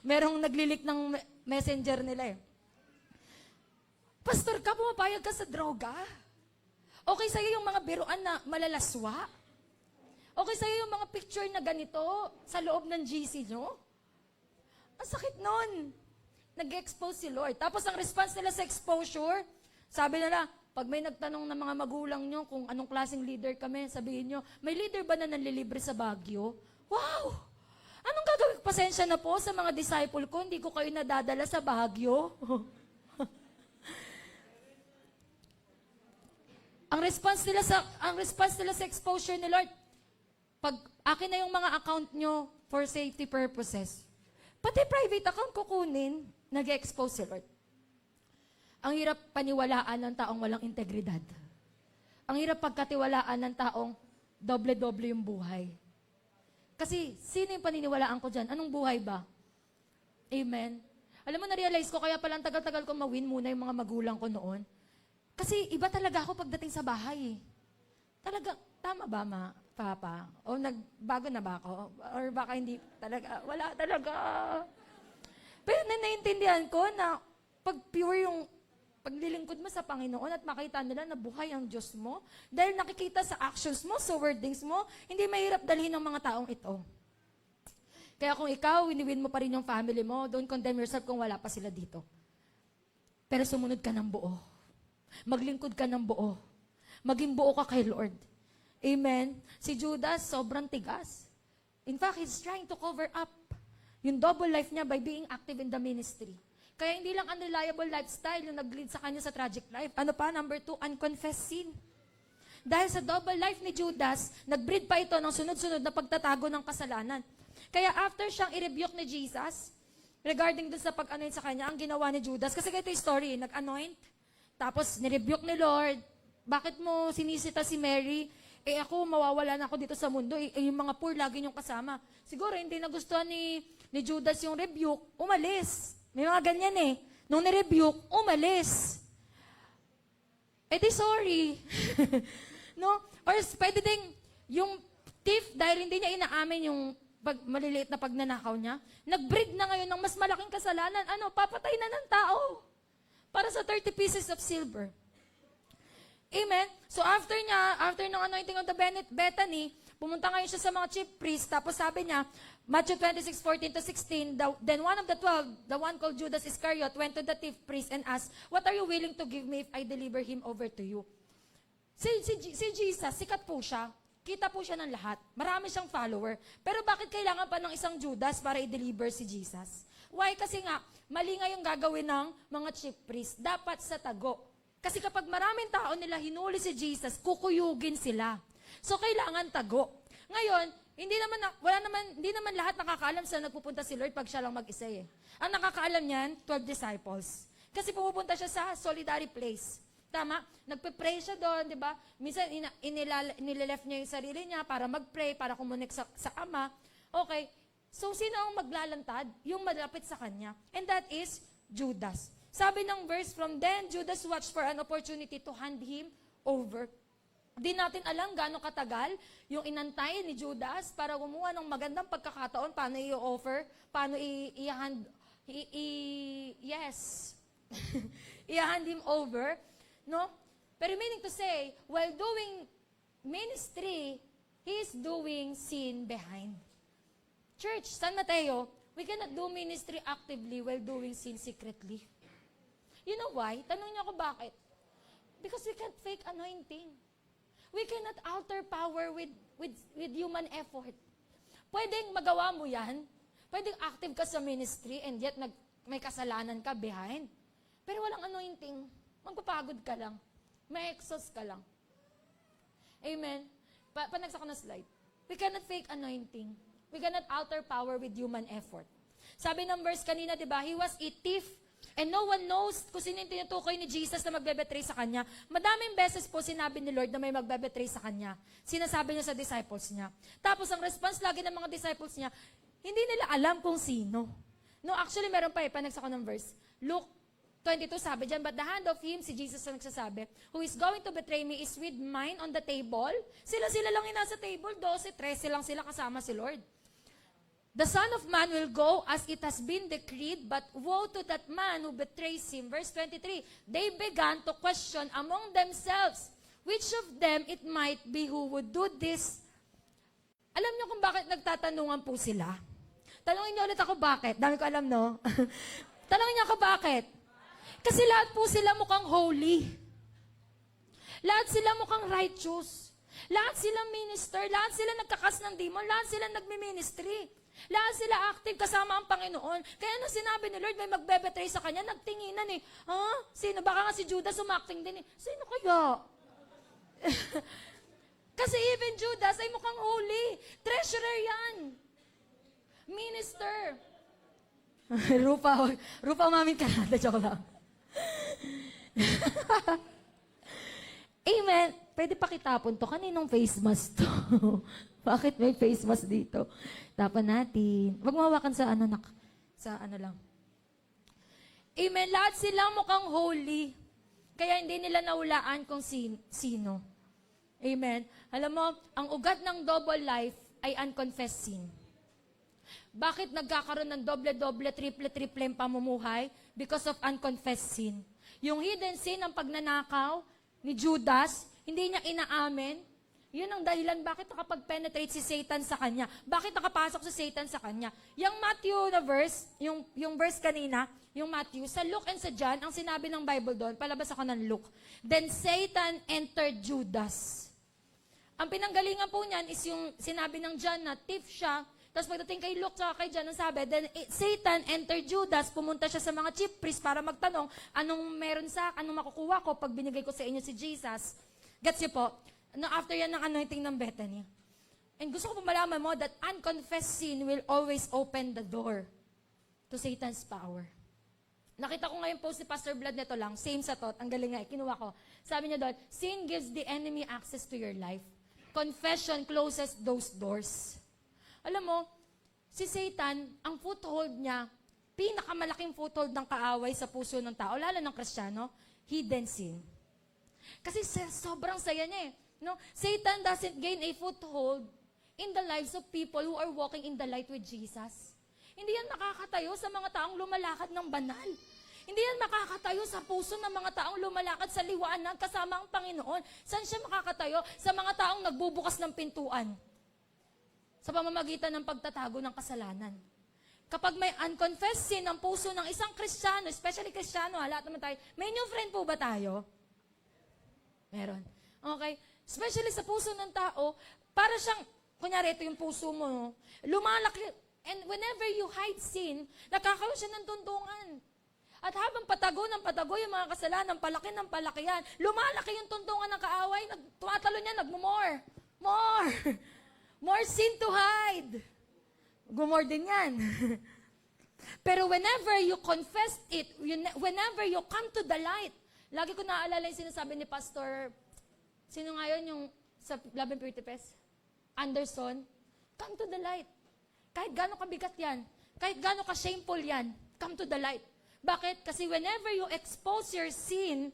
Merong naglilik ng messenger nila eh. Pastor ka, pumapayag ka sa droga. Okay sa'yo yung mga biruan na malalaswa. Okay sa'yo yung mga picture na ganito sa loob ng GC nyo. Ang sakit nun. Nag-expose si Lord. Tapos ang response nila sa exposure, sabi nila, pag may nagtanong ng mga magulang nyo kung anong klaseng leader kami, sabihin nyo, may leader ba na nanlilibre sa Baguio? Wow! Anong gagawin? Pasensya na po sa mga disciple ko, hindi ko kayo nadadala sa Baguio. Ang response nila sa exposure ni Lord, pag akin na yung mga account nyo for safety purposes, pati private account kukunin, nag-expose si Lord. Ang hirap paniwalaan ng taong walang integridad. Ang hirap pagkatiwalaan ng taong doble-doble yung buhay. Kasi, sino yung paniniwalaan ko dyan? Anong buhay ba? Amen? Alam mo, na-realize ko, kaya palang tagal-tagal ko mawin muna yung mga magulang ko noon. Kasi iba talaga ako pagdating sa bahay eh. Talaga, tama ba, Ma? Papa. O nagbago na ba ako? Or baka hindi talaga, wala talaga. Pero naiintindihan ko na pag pure yung paglilingkod mo sa Panginoon at makita nila na buhay ang Diyos mo, dahil nakikita sa actions mo, sa wordings mo, hindi mahirap dalhin ng mga taong ito. Kaya kung ikaw, winiwin mo pa rin yung family mo, don't condemn yourself kung wala pa sila dito. Pero sumunod ka ng buo. Maglingkod ka ng buo. Maging buo ka kay Lord. Amen? Si Judas, sobrang tigas. In fact, he's trying to cover up yung double life niya by being active in the ministry. Kaya hindi lang unreliable lifestyle yung nag-lead sa kanya sa tragic life. Ano pa? Number 2, unconfessed sin. Dahil sa double life ni Judas, nag-breed pa ito ng sunod-sunod na pagtatago ng kasalanan. Kaya after siyang i-rebuke ni Jesus, regarding dun sa pag-anoint sa kanya, ang ginawa ni Judas, kasi ganito yung story, nag-anoint, tapos ni-rebuke ni Lord, bakit mo sinisita si Mary? Ako, mawawala na ako dito sa mundo. Yung mga poor, lagi niyong kasama. Siguro, hindi nagustuhan ni Judas yung rebuke, umalis. May mga ganyan eh. Nung ni-rebuke, umalis. Di sorry. No? Or pwede ding, yung thief, dahil hindi niya inaamin yung maliliit na pagnanakaw niya, nag-breed na ngayon ng mas malaking kasalanan. Papatay na ng tao. Para sa 30 pieces of silver. Amen? So after ng anointing of the Bethany, pumunta ngayon siya sa mga chief priests, tapos sabi niya, Matthew 26:14-16, then one of the 12, the one called Judas Iscariot, went to the chief priest and asked, "What are you willing to give me if I deliver him over to you?" Si Jesus, sikat po siya. Kita po siya ng lahat. Marami siyang follower. Pero bakit kailangan pa ng isang Judas para i-deliver si Jesus? Why? Kasi nga, mali nga yung gagawin ng mga chief priests. Dapat sa tago. Kasi kapag maraming tao nila hinuli si Jesus, kukuyugin sila. So, kailangan tago. Ngayon, hindi naman lahat nakakaalam saan nagpupunta si Lord pag siya lang mag-isa eh. Ang nakakaalam niyan, 12 disciples. Kasi pumupunta siya sa solitary place. Tama? Nagpe-pray siya doon, di ba? Minsan, inileleft niya yung sarili niya para mag-pray, para kumunik sa Ama. Okay. So, sino ang maglalantad? Yung malapit sa kanya. And that is Judas. Sabi ng verse, from then, Judas watched for an opportunity to hand him over. Di natin alam gaano katagal yung inantay ni Judas para gumawa ng magandang pagkakataon, paano i-offer, paano i-hand him over. No? Pero meaning to say, while doing ministry, he is doing sin behind. Church, San Mateo, we cannot do ministry actively while doing sin secretly. You know why? Tanong niyo ako bakit? Because we can't fake anointing. We cannot alter power with human effort. Pwedeng magawa mo yan. Pwedeng active ka sa ministry and yet may kasalanan ka behind. Pero walang anointing. Magpapagod ka lang. May exhaust ka lang. Amen? Panagsa ko na slide. We cannot fake anointing. We cannot alter power with human effort. Sabi ng verse kanina, di ba? He was a thief. And no one knows kung sino yung tinutukoy ni Jesus na magbebetray sa kanya. Madaming beses po sinabi ni Lord na may magbebetray sa kanya. Sinasabi niya sa disciples niya. Tapos ang response lagi ng mga disciples niya, hindi nila alam kung sino. No, actually meron pa panagsa ko ng verse. Luke 22 sabi dyan, but the hand of him, si Jesus na nagsasabi, who is going to betray me is with mine on the table. Sila lang yung nasa table, 12, 13 lang sila kasama si Lord. The Son of Man will go as it has been decreed, but woe to that man who betrays him. Verse 23, they began to question among themselves, which of them it might be who would do this. Alam niyo kung bakit nagtatanungan po sila? Tanungin niyo ulit ako bakit. Dami ko alam, no? Tanungin niyo ako bakit. Kasi lahat po sila mukhang holy. Lahat sila mukhang righteous. Lahat sila minister. Lahat sila nagkakas ng demon. Lahat sila nagmi-ministry. Lahat sila active kasama ang Panginoon. Kaya nung sinabi ni Lord, may magbebetray sa kanya, nagtinginan eh. Sino? Baka nga si Judas umacting din eh. Sino kaya? Kasi even Judas ay mukhang holy. Treasurer yan. Minister. Rupa, umamin ka na. Joke lang. Amen. Pwede pakitapon to. Kaninong face mask to? Bakit may face mask dito? Tapan natin. Huwag mawakan sa ano lang. Amen. Lahat sila mukhang holy. Kaya hindi nila naulaan kung sino. Amen. Alam mo, ang ugat ng double life ay unconfessed sin. Bakit nagkakaroon ng doble-doble, triple-triple yung pamumuhay? Because of unconfessed sin. Yung hidden sin ng pagnanakaw ni Judas, hindi niya inaamin. Yun ang dahilan bakit nakapag-penetrate si Satan sa kanya. Bakit nakapasok si Satan sa kanya. Yung Matthew na verse, yung verse kanina, yung Matthew, sa Luke and sa John, ang sinabi ng Bible doon, palabas ako ng Luke. Then Satan entered Judas. Ang pinanggalingan po niyan is yung sinabi ng John na thief siya. Tapos pagdating kay Luke at kay John, ang sabi, then Satan entered Judas, pumunta siya sa mga chief priests para magtanong, anong meron anong makukuha ko pag binigay ko sa inyo si Jesus. Gets niyo po? No, after yan ng anointing ng Bethany. And gusto ko po malaman mo that unconfessed sin will always open the door to Satan's power. Nakita ko ngayon post ni Pastor Vlad nito lang, same sa thought, ang galing nga, kinuha ko. Sabi niya doon, sin gives the enemy access to your life. Confession closes those doors. Alam mo, si Satan, ang foothold niya, pinakamalaking foothold ng kaaway sa puso ng tao, lalo ng Kristiyano, hidden sin. Kasi sobrang saya niya eh. No? Satan doesn't gain a foothold in the lives of people who are walking in the light with Jesus. Hindi yan makakatayo sa mga taong lumalakad ng banal. Hindi yan makakatayo sa puso ng mga taong lumalakad sa liwanag kasama ang Panginoon. Saan siya makakatayo? Sa mga taong nagbubukas ng pintuan. Sa pamamagitan ng pagtatago ng kasalanan. Kapag may unconfessed sin ang puso ng isang Kristiyano, especially Kristiyano, lahat naman tayo, may new friend po ba tayo? Meron. Okay? Especially sa puso ng tao, para siyang, kunyari, ito yung puso mo, no? Lumalaki, and whenever you hide sin, nakakaroon siya ng tuntungan. At habang patago ng patago yung mga kasalanan, palaki ng palaki yan, lumalaki yung tuntungan ng kaaway, tumatalo niya, nagmumore. More! More sin to hide. Gumore din yan. Pero whenever you confess it, whenever you come to the light, lagi ko naaalala yung sinasabi ni Pastor, sino nga yun yung sa Love and Purity Fest? Anderson, come to the light. Kahit gano'ng kabigat yan, kahit gano'ng ka-shameful yan, come to the light. Bakit? Kasi whenever you expose your sin,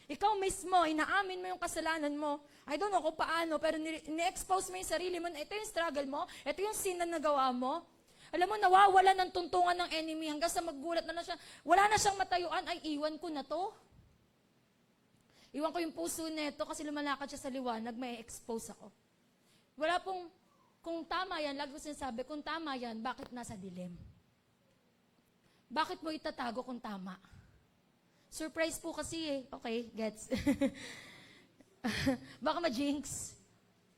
ikaw mismo, inaamin mo yung kasalanan mo. I don't know kung paano, pero ni-expose mo yung sarili mo na ito yung struggle mo, ito yung sin na nagawa mo. Alam mo, nawawala ng tuntungan ng enemy hanggang sa maggulat na siya. Wala na siyang matayuan, ay iwan ko na to. Iwan ko yung puso nito kasi lumalakad siya sa liwanag, may expose ako. Wala pong, kung tama yan, lagi ko sinasabi, kung tama yan, bakit nasa dilim? Bakit mo itatago kung tama? Surprise po kasi eh. Okay, gets. Baka ma-jinx.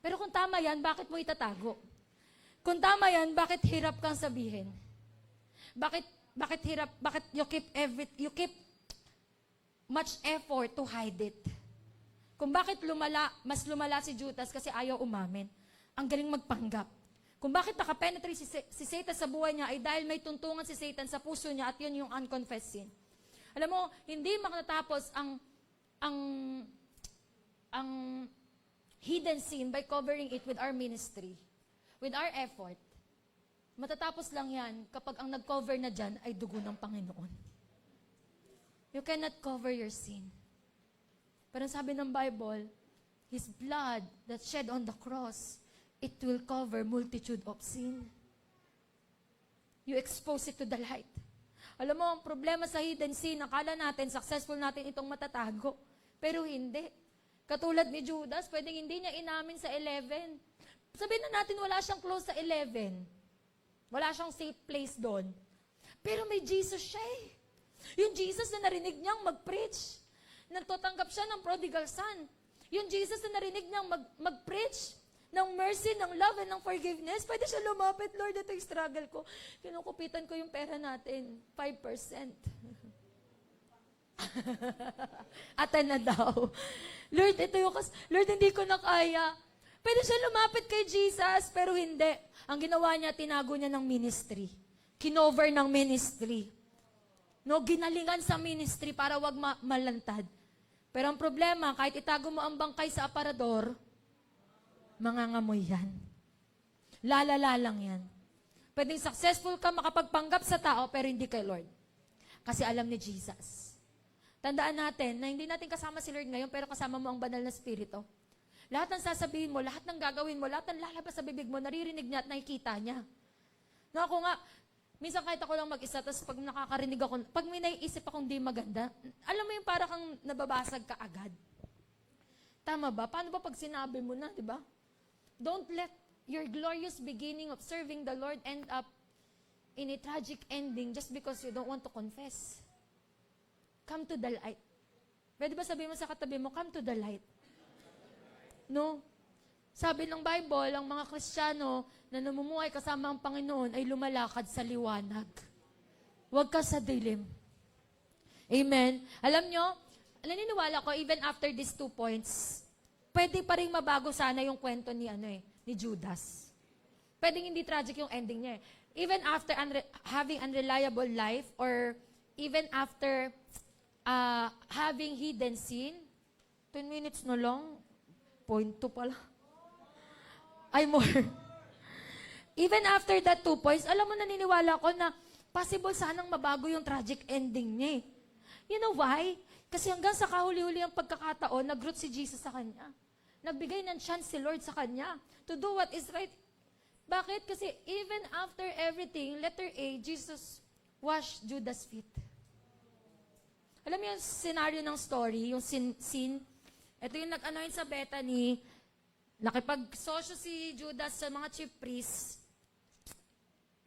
Pero kung tama yan, bakit mo itatago? Kung tama yan, bakit hirap kang sabihin? Bakit hirap, bakit you keep much effort to hide it? Kung bakit mas lumala si Judas kasi ayaw umamin. Ang galing magpanggap. Kung bakit nakapenetrate si Satan sa buhay niya ay dahil may tuntungan si Satan sa puso niya at yun yung unconfessed sin. Alam mo, hindi makatapos ang hidden sin by covering it with our ministry, with our effort. Matatapos lang yan kapag ang nag-cover na dyan ay dugo ng Panginoon. You cannot cover your sin. Pero sabi ng Bible, His blood that shed on the cross, it will cover multitude of sin. You expose it to the light. Alam mo, ang problema sa hidden sin, akala natin, successful natin itong matatago. Pero hindi. Katulad ni Judas, pwedeng hindi niya inamin sa 11. Sabihin na natin, wala siyang close sa 11. Wala siyang safe place doon. Pero may Jesus siya eh. Yung Jesus na narinig niyang mag-preach. Nagtatanggap siya ng prodigal son. Yung Jesus na narinig niyang mag-preach ng mercy, ng love, and ng forgiveness, pwede siya lumapit, Lord, ito yung struggle ko. Kinukupitan ko yung pera natin, 5%. Ata na daw. Lord, Lord, hindi ko na kaya. Pwede siya lumapit kay Jesus, pero hindi. Ang ginawa niya, tinago niya ng ministry. Kinover ng ministry. No, ginalingan sa ministry para wag malantad. Pero ang problema, kahit itago mo ang bangkay sa aparador, mangangamoy yan. Lalala lang yan. Pwedeng successful ka makapagpanggap sa tao, pero hindi kay Lord. Kasi alam ni Jesus. Tandaan natin na hindi natin kasama si Lord ngayon, pero kasama mo ang banal na spirito. Lahat ng sasabihin mo, lahat ng gagawin mo, lahat ng lalabas sa bibig mo, naririnig niya at nakikita niya. No, ako nga, minsan kahit ako lang mag-isa, tapos pag nakakarinig ako, pag may naiisip akong di maganda, alam mo yung para kang nababasag ka agad. Tama ba? Paano ba pag sinabi mo na, di ba? Don't let your glorious beginning of serving the Lord end up in a tragic ending just because you don't want to confess. Come to the light. Pwede ba sabihin mo sa katabi mo, come to the light? No? Sabi ng Bible, ang mga Kristiyano na namumuhay kasama ang Panginoon ay lumalakad sa liwanag. Huwag ka sa dilim. Amen? Alam nyo, naniniwala ko, even after these 2 points, pwede pa rin mabago sana yung kwento ni Judas. Pwedeng hindi tragic yung ending niya. Even after having unreliable life or even after having hidden sin, 10 minutes na lang, point 2 pala. Ay, more. Even after that 2 points, alam mo, naniniwala ko na possible sanang mabago yung tragic ending niya eh. You know why? Kasi hanggang sa kahuli-huli ang pagkakataon, nag-root si Jesus sa kanya. Nagbigay ng chance si Lord sa kanya to do what is right. Bakit? Kasi even after everything, letter A, Jesus washed Judas' feet. Alam mo yung scenario ng story, yung scene? Ito yung nag-anoint sa Bethany, nakipag-sosyo si Judas sa mga chief priests,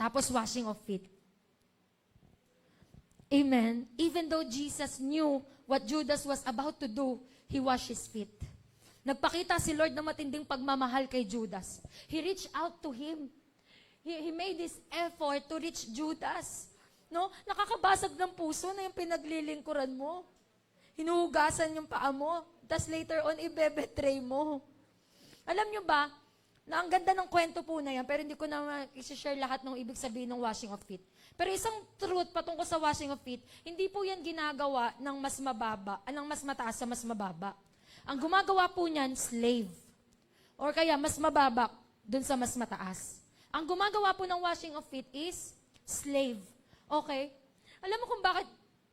tapos washing of feet. Amen. Even though Jesus knew what Judas was about to do, he washed his feet. Nagpakita si Lord na matinding pagmamahal kay Judas. He reached out to him. He made this effort to reach Judas. No? Nakakabasag ng puso na yung pinaglilingkuran mo. Hinuhugasan yung paa mo. Tapos later on, ibebetray mo. Alam nyo ba, na ang ganda ng kwento po na yan, pero hindi ko na i-share lahat ng ibig sabihin ng washing of feet. Pero isang truth patungkol sa washing of feet, hindi po yan ginagawa ng mas mababa, ng mas mataas sa mas mababa. Ang gumagawa po niyan, slave. Or kaya mas mababa dun sa mas mataas. Ang gumagawa po ng washing of feet is slave. Okay? Alam mo kung bakit,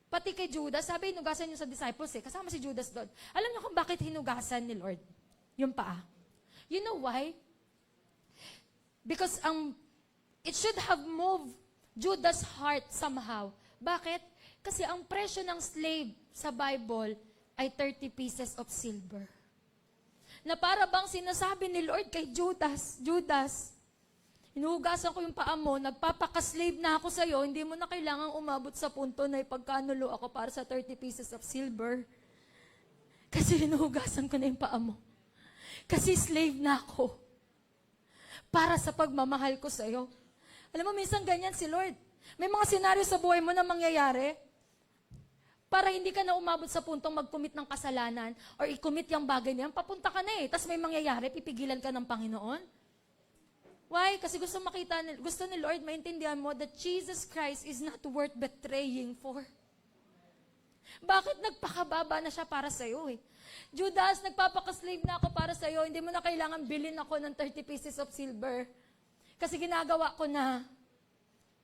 pati kay Judas, sabi hinugasan niyo sa disciples kasama si Judas doon. Alam niyo kung bakit hinugasan ni Lord yung paa? You know why? Because it should have moved Judas' heart somehow. Bakit? Kasi ang presyo ng slave sa Bible ay 30 pieces of silver. Na para bang sinasabi ni Lord kay Judas, Judas, hinuhugasan ko yung paa mo, nagpapaka-slave na ako sa'yo, hindi mo na kailangang umabot sa punto na ipagkanulo ako para sa 30 pieces of silver. Kasi hinuhugasan ko na yung paa mo. Kasi slave na ako. Para sa pagmamahal ko sa'yo. Alam mo, minsan ganyan si Lord. May mga senaryo sa buhay mo na mangyayari para hindi ka na umabot sa puntong mag-commit ng kasalanan or i-commit yung bagay na yan, papunta ka na Tapos may mangyayari, pipigilan ka ng Panginoon. Why? Kasi gusto ni Lord maintindihan mo that Jesus Christ is not worth betraying for. Bakit nagpakababa na siya para sa'yo Judas, nagpapaka-slave na ako para sa'yo, hindi mo na kailangan bilhin ako ng 30 pieces of silver. Kasi ginagawa ko na.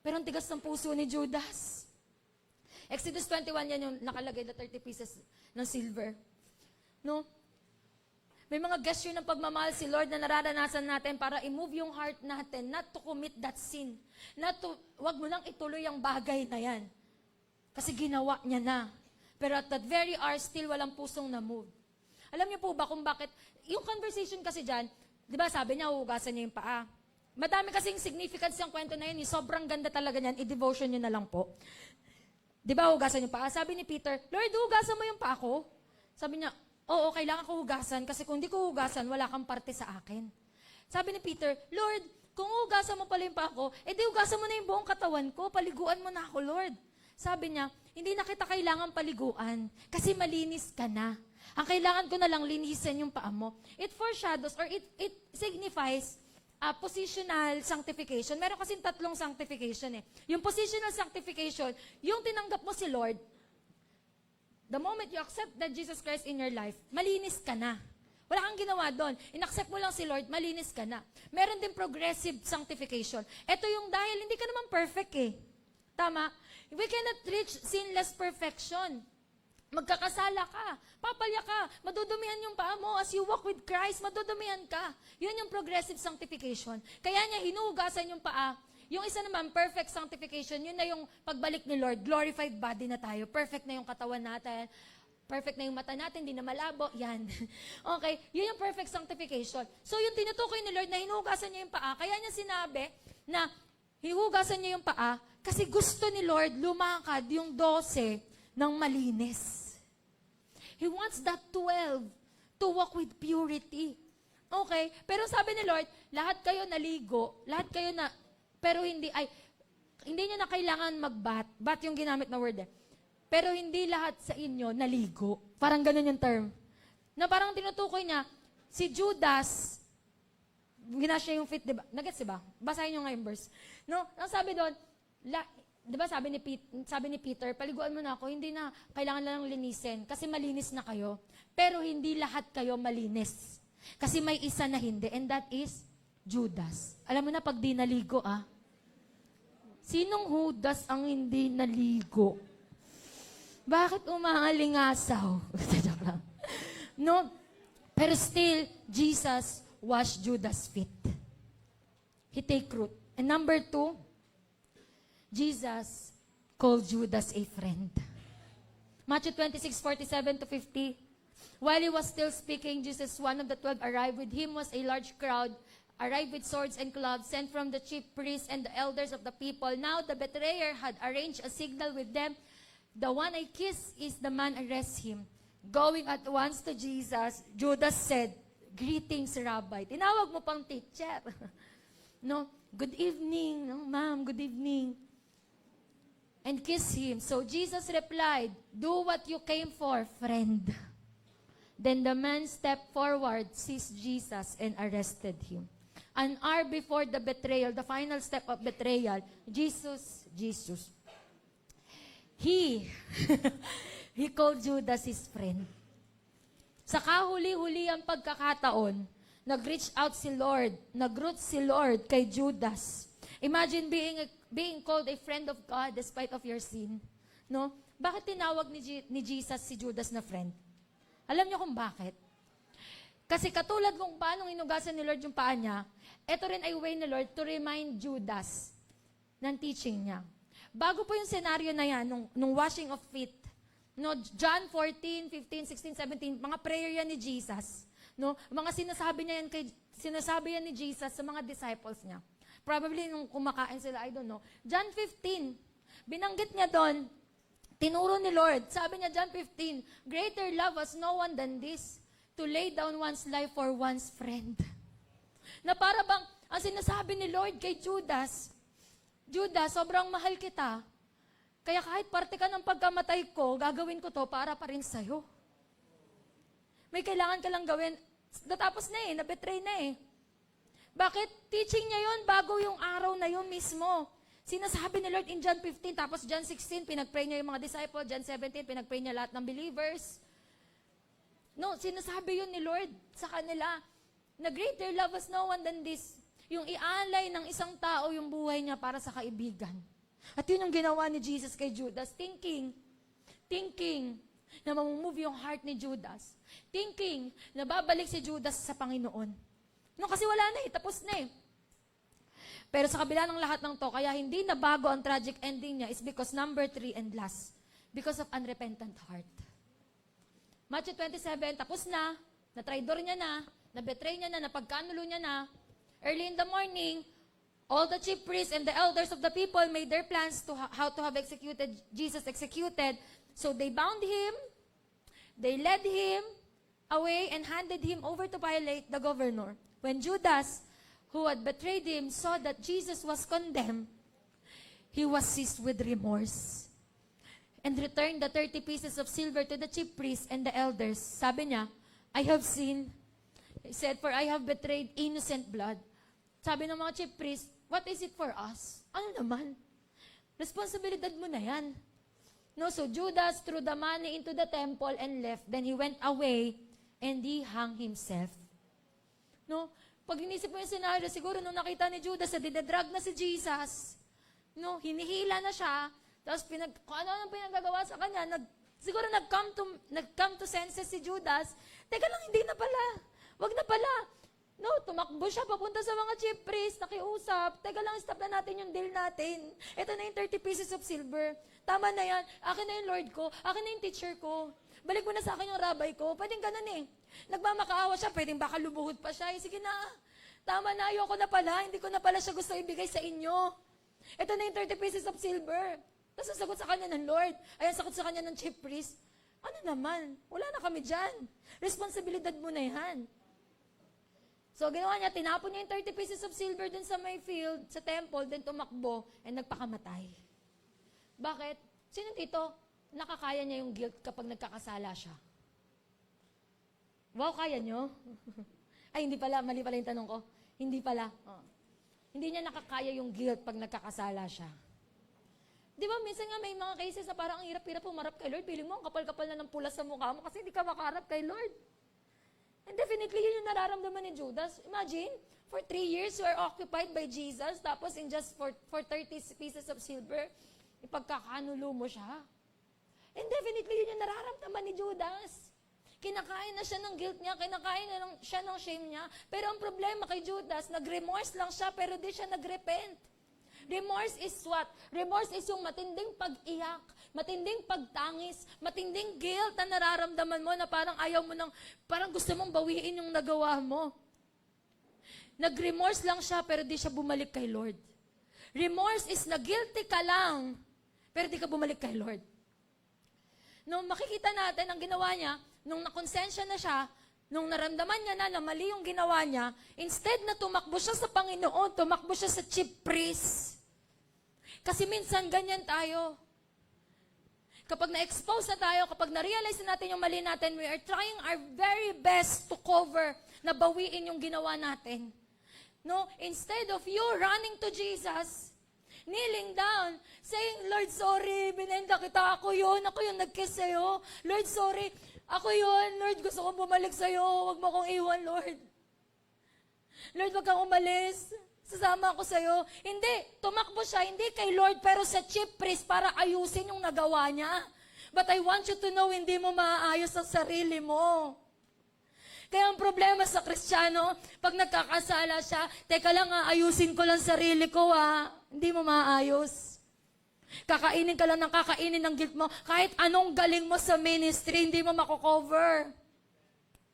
Pero ang tigas ng puso ni Judas. Exodus 21 yan yung nakalagay na 30 pieces ng silver. No? May mga gesture ng pagmamahal si Lord na nararanasan natin para i-move yung heart natin, not to commit that sin. Wag mo lang ituloy ang bagay na yan. Kasi ginawa niya na. Pero at that very hour, still walang pusong na-move. Alam niyo po ba kung bakit, yung conversation kasi dyan, di ba sabi niya, huhugasan niya yung paa. Madami kasing significance yung kwento na yun. Sobrang ganda talaga niyan, i-devotion niyo na lang po. Di ba hugasan yung paa? Sabi ni Peter, Lord, hugasan mo yung paa ko. Sabi niya, oo, kailangan ko hugasan kasi kung di ko hugasan, wala kang parte sa akin. Sabi ni Peter, Lord, kung hugasan mo pala yung paa ko, edi hugasan mo na yung buong katawan ko, paliguan mo na ako, Lord. Sabi niya, hindi na kita kailangan paliguan kasi malinis ka na. Ang kailangan ko na lang linisin yung paa mo. It foreshadows or it signifies positional sanctification. Meron kasing 3 sanctification Yung positional sanctification, yung tinanggap mo si Lord, the moment you accept that Jesus Christ in your life, malinis ka na. Wala kang ginawa doon. In-accept mo lang si Lord, malinis ka na. Meron din progressive sanctification. Ito yung dahil hindi ka naman perfect Tama? We cannot reach sinless perfection. Magkakasala ka, papalya ka, madudumihan yung paa mo. As you walk with Christ, madudumihan ka. Yun yung progressive sanctification. Kaya niya hinuhugasan yung paa. Yung isa naman, perfect sanctification, yun na yung pagbalik ni Lord. Glorified body na tayo. Perfect na yung katawan natin. Perfect na yung mata natin, hindi na malabo. Yan. Okay? Yun yung perfect sanctification. So yung tinutukoy ni Lord na hinuhugasan niya yung paa, kaya niya sinabi na hinuhugasan niya yung paa kasi gusto ni Lord lumakad yung 12 ng malinis. He wants that 12 to walk with purity. Okay? Pero sabi ni Lord, lahat kayo naligo, lahat kayo na, pero hindi niyo na kailangan mag-bat. Bat yung ginamit na word eh. Pero hindi lahat sa inyo naligo. Parang ganun yung term. Na parang tinutukoy niya, si Judas, ginasya yung feet, diba? Nagets diba? Basahin nyo nga yung verse. No? Ang sabi doon, diba sabi ni Peter, paliguan mo na ako, hindi na kailangan lang linisin kasi malinis na kayo. Pero hindi lahat kayo malinis. Kasi may isa na hindi, and that is Judas. Alam mo na, pag di naligo, sinong Judas ang hindi naligo? Bakit umalingasaw? Joke lang. No, pero still, Jesus washed Judas' feet. He take root. And number 2, Jesus called Judas a friend. Matthew 26:47-50. While he was still speaking, Jesus, one of the 12, arrived. With him was a large crowd, arrived with swords and clubs, sent from the chief priests and the elders of the people. Now the betrayer had arranged a signal with them. The one I kiss is the man, arrest him. Going at once to Jesus, Judas said, "Greetings, Rabbi." Tinawag mo pang teacher. No, good evening. No, ma'am, good evening. And kiss him. So Jesus replied, "Do what you came for, friend." Then the man stepped forward, seized Jesus, and arrested him. An hour before the betrayal, the final step of betrayal, Jesus, he called Judas his friend. Sa kahuli-huli ang pagkakataon, nag-reach out si Lord, nag-root si Lord kay Judas. Imagine being called a friend of God despite of your sin. No? Bakit tinawag ni Jesus si Judas na friend? Alam niyo kung bakit? Kasi katulad kung paano inugasan ni Lord yung paa niya, ito rin ay way ni Lord to remind Judas ng teaching niya. Bago po yung senaryo na yan, nung washing of feet, no, John 14, 15, 16, 17, mga prayer yan ni Jesus. No? Mga sinasabi yan ni Jesus sa mga disciples niya. Probably nung kumakain sila, I don't know. John 15, binanggit niya doon, tinuro ni Lord. Sabi niya, John 15, "Greater love has no one than this, to lay down one's life for one's friend." Na para bang, ang sinasabi ni Lord kay Judas, "Judas, sobrang mahal kita. Kaya kahit parte ka ng pagkamatay ko, gagawin ko to para pa rin sa'yo." May kailangan ka lang gawin. Natapos na nabetray na Bakit? Teaching niya yun bago yung araw na yun mismo. Sinasabi ni Lord in John 15, tapos John 16, pinag-pray niya yung mga disciples. John 17, pinag-pray niya lahat ng believers. No, sinasabi yun ni Lord sa kanila, na greater love has no one than this. Yung ialay ng isang tao yung buhay niya para sa kaibigan. At yun yung ginawa ni Jesus kay Judas. Thinking na mamumove yung heart ni Judas. Thinking na babalik si Judas sa Panginoon. No, kasi wala na tapos na Pero sa kabila ng lahat ng to, kaya hindi na bago ang tragic ending niya is because number 3 and last, because of unrepentant heart. Matthew 27, tapos na traidor niya na betray niya na, napagkanulo niya na. Early in the morning, all the chief priests and the elders of the people made their plans to how to have Jesus executed. So they bound him, they led him away and handed him over to Pilate, the governor. When Judas, who had betrayed him, saw that Jesus was condemned, he was seized with remorse and returned the 30 pieces of silver to the chief priests and the elders. Sabi niya, "I have sinned." He said, "For I have betrayed innocent blood." Sabi ng mga chief priests, "What is it for us?" Ano naman? Responsibilidad mo na yan. No, so Judas threw the money into the temple and left. Then he went away and he hung himself. No, pag inisip mo yung scenario, siguro nung nakita ni Judas na dinedrag na si Jesus, no, hinihila na siya, tapos kung ano ang pinagagawa sa kanya, Siguro nag-come to senses si Judas. Teka lang, hindi na pala. Wag na pala. No, tumakbo siya papunta sa mga chief priest, nakiusap. Teka lang, stop na natin yung deal natin. Ito na yung 30 pieces of silver. Tama na yan. Akin na yung Lord ko. Akin na yung teacher ko. Balik mo na sa akin yung rabbi ko. Pwedeng ganun eh. Nagmamakaawa siya, pwedeng baka lumuhod pa siya. Sige na. Tama na, ayoko na pala. Hindi ko na pala siya gusto ibigay sa inyo. Ito na yung 30 pieces of silver. Tapos sagot sa kanya ng Lord. Ayan, sagot sa kanya ng chief priest. Ano naman? Wala na kami dyan. Responsibilidad mo na yan. So, ginawa niya, tinapon niya yung 30 pieces of silver dun sa may field, sa temple, then tumakbo, and nagpakamatay. Bakit? Sino dito nakakaya niya yung guilt kapag nagkakasala siya? Wow, kaya niyo? Ay, hindi pala. Mali pala yung tanong ko. Hindi pala. Oh. Hindi niya nakakaya yung guilt pag nagkakasala siya. Di ba, minsan nga may mga cases na parang ang hirap-hirap pumarap kay Lord. Piling mo, ang kapal-kapal na ng pula sa mukha mo kasi hindi ka makaharap kay Lord. And definitely, yun yung nararamdaman ni Judas. Imagine, for 3 years, you are occupied by Jesus, tapos in just for 30 pieces of silver, ipagkakanulo mo siya. And definitely, yun yung nararamdaman ni Judas. Kinakain na siya ng guilt niya, kinakain na siya ng shame niya. Pero ang problema kay Judas, nag-remorse lang siya, pero di siya nag-repent. Remorse is what? Remorse is yung matinding pag-iyak, matinding pagtangis, matinding guilt na nararamdaman mo na parang ayaw mo parang gusto mong bawiin yung nagawa mo. Nag-remorse lang siya pero di siya bumalik kay Lord. Remorse is na guilty ka lang pero di ka bumalik kay Lord. Nung makikita natin ang ginawa niya, nung nakonsensya na siya, nung naramdaman niya na mali yung ginawa niya, instead na tumakbo siya sa Panginoon, tumakbo siya sa chief priest. Kasi minsan ganyan tayo. Kapag na-expose na tayo, kapag na-realize na natin yung mali natin, we are trying our very best to cover, na bawiin yung ginawa natin. No? Instead of you running to Jesus, kneeling down, saying, Lord, sorry, binenda kita, ako yun nag-kiss sa'yo. Lord, sorry, ako yun, Lord, gusto kong bumalik sa'yo, huwag mo akong iwan, Lord. Lord, wag kang umalis, sasama ako sa'yo. Hindi, tumakbo siya, hindi kay Lord, pero sa chief priest para ayusin yung nagawa niya. But I want you to know, hindi mo maaayos ang sarili mo. Kaya ang problema sa Kristiyano, pag nagkakasala siya, teka lang ayusin ko lang sarili ko hindi mo maayos. Kakainin ka lang ng kakainin ng guilt mo. Kahit anong galing mo sa ministry, hindi mo mako-cover.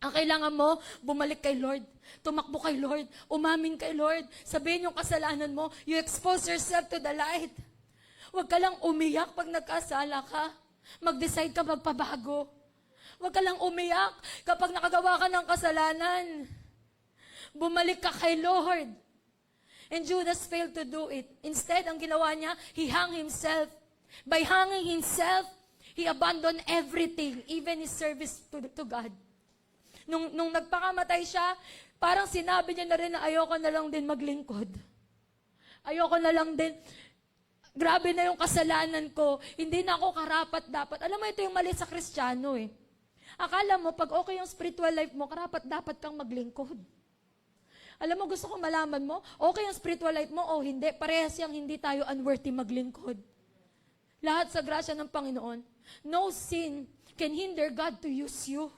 Ang kailangan mo, bumalik kay Lord. Tumakbo kay Lord. Umamin kay Lord. Sabihin yung kasalanan mo. You expose yourself to the light. Huwag ka lang umiyak pag nagkasala ka. Mag-decide ka magpabago. Huwag ka lang umiyak kapag nakagawa ka ng kasalanan. Bumalik ka kay Lord. And Judas failed to do it. Instead, ang ginawa niya, he hung himself. By hanging himself, he abandoned everything, even his service to God. Nung nagpakamatay siya, parang sinabi niya na rin na ayoko na lang din maglingkod. Ayoko na lang din, grabe na yung kasalanan ko, hindi na ako karapat-dapat. Alam mo, ito yung mali sa Kristiyano eh. Akala mo, pag okay yung spiritual life mo, karapat-dapat kang maglingkod. Alam mo, gusto ko malaman mo, okay yung spiritual life mo o hindi, parehas yung hindi tayo unworthy maglingkod. Lahat sa grasya ng Panginoon. No sin can hinder God to use you.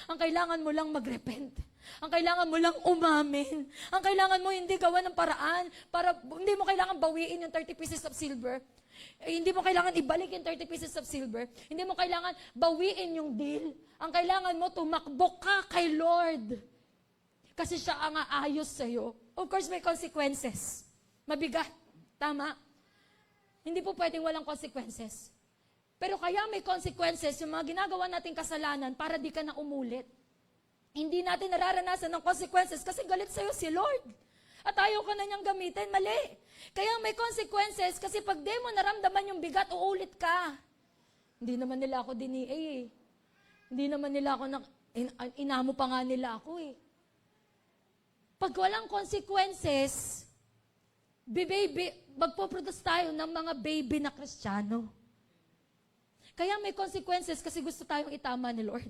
Ang kailangan mo lang magrepent. Ang kailangan mo lang umamin. Ang kailangan mo hindi gawa ng paraan para hindi mo kailangan bawiin yung 30 pieces of silver. Hindi mo kailangan ibalik yung 30 pieces of silver. Hindi mo kailangan bawiin yung deal. Ang kailangan mo, tumakbo ka kay Lord. Kasi siya ang aayos sa'yo. Of course, may consequences. Mabigat. Tama. Hindi po pwedeng walang consequences. Pero kaya may consequences yung mga ginagawa nating kasalanan para di ka na umulit. Hindi natin nararanasan ng consequences kasi galit sa'yo si Lord. At ayaw ka na niyang gamitin, mali. Kaya may consequences kasi pag di mo naramdaman yung bigat, uulit ka. Hindi naman nila ako dinia eh. Hindi naman nila ako, inamo pa nga nila ako eh. Pag walang consequences, magpo-produce tayo ng mga baby na Kristiyano. Kaya may consequences kasi gusto tayong itama ni Lord.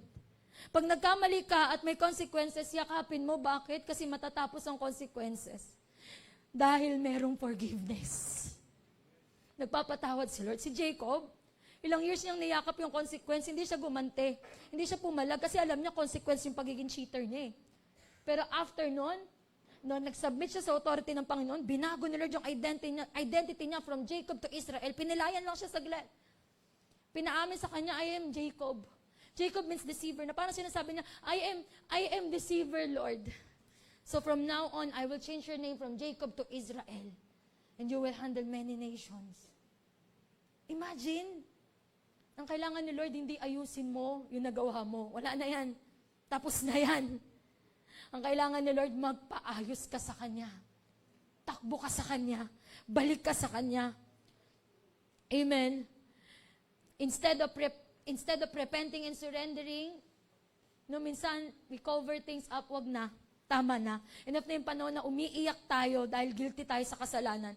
Pag nagkamali ka at may consequences, yakapin mo. Bakit? Kasi matatapos ang consequences. Dahil merong forgiveness. Nagpapatawad si Lord. Si Jacob, Ilang years niyang niyakap yung consequence, hindi siya gumante. Hindi siya pumalag kasi alam niya consequence yung pagiging cheater niya eh. Pero after nun, nag-submit siya sa authority ng Panginoon, binago ni Lord yung identity niya from Jacob to Israel. Pinilayan lang siya saglit. Pinaamin sa kanya, I am Jacob. Jacob means deceiver. Na parang sinasabi niya, I am deceiver, Lord. So from now on, I will change your name from Jacob to Israel. And you will handle many nations. Imagine, ang kailangan ni Lord, hindi ayusin mo yung nagawa mo. Wala na yan. Tapos na yan. Ang kailangan ni Lord, magpaayos ka sa Kanya. Takbo ka sa Kanya. Balik ka sa Kanya. Amen. Instead of repenting and surrendering, no, minsan, we cover things up, wag na. Tama na. Enough na yung panahon na umiiyak tayo dahil guilty tayo sa kasalanan.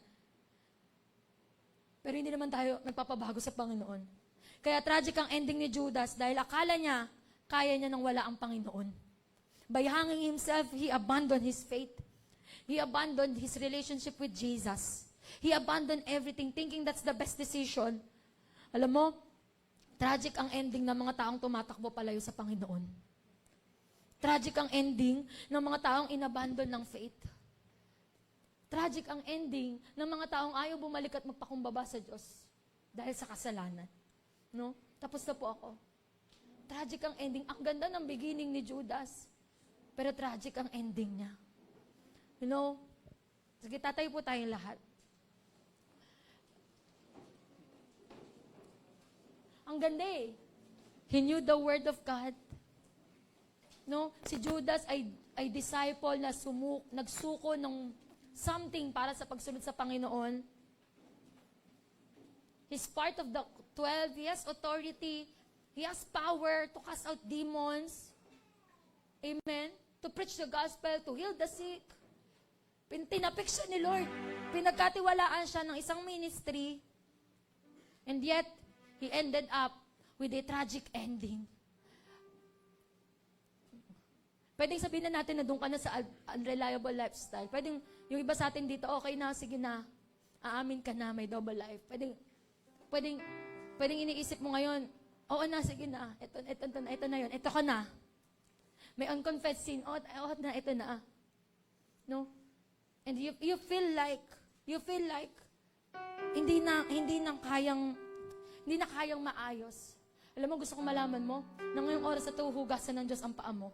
Pero hindi naman tayo nagpapabago sa Panginoon. Kaya tragic ang ending ni Judas dahil akala niya, kaya niya nang wala ang Panginoon. By hanging himself, he abandoned his faith. He abandoned his relationship with Jesus. He abandoned everything, thinking that's the best decision. Alam mo, tragic ang ending ng mga taong tumatakbo palayo sa Panginoon. Tragic ang ending ng mga taong inabandon ng faith. Tragic ang ending ng mga taong ayaw bumalik at magpakumbaba sa Diyos dahil sa kasalanan. No? Tapos na po ako. Tragic ang ending. Ang ganda ng beginning ni Judas. Pero tragic ang ending niya. You know? Sige, tatayo po tayong lahat. Ang ganda eh. He knew the word of God. No? Si Judas ay disciple na nagsuko ng something para sa pagsunod sa Panginoon. He's part of the 12. He has authority. He has power to cast out demons. Amen? To preach the gospel, to heal the sick. Tinapik siya ni Lord. Pinagkatiwalaan siya ng isang ministry. And yet, he ended up with a tragic ending. Pwedeng sabihin na natin na doon ka na sa unreliable lifestyle. Pwedeng yung iba sa atin dito, okay na, sige na. Aamin ka na, may double life. Pwedeng iniisip mo ngayon, oo na, sige na. Ito na yun. Ito ka na. May unconfessed sin. Oo na, ito na. No? And you feel like hindi na kayang maayos. Alam mo, gusto kong malaman mo, na ngayong oras na huhugasan ng Diyos ang paa mo.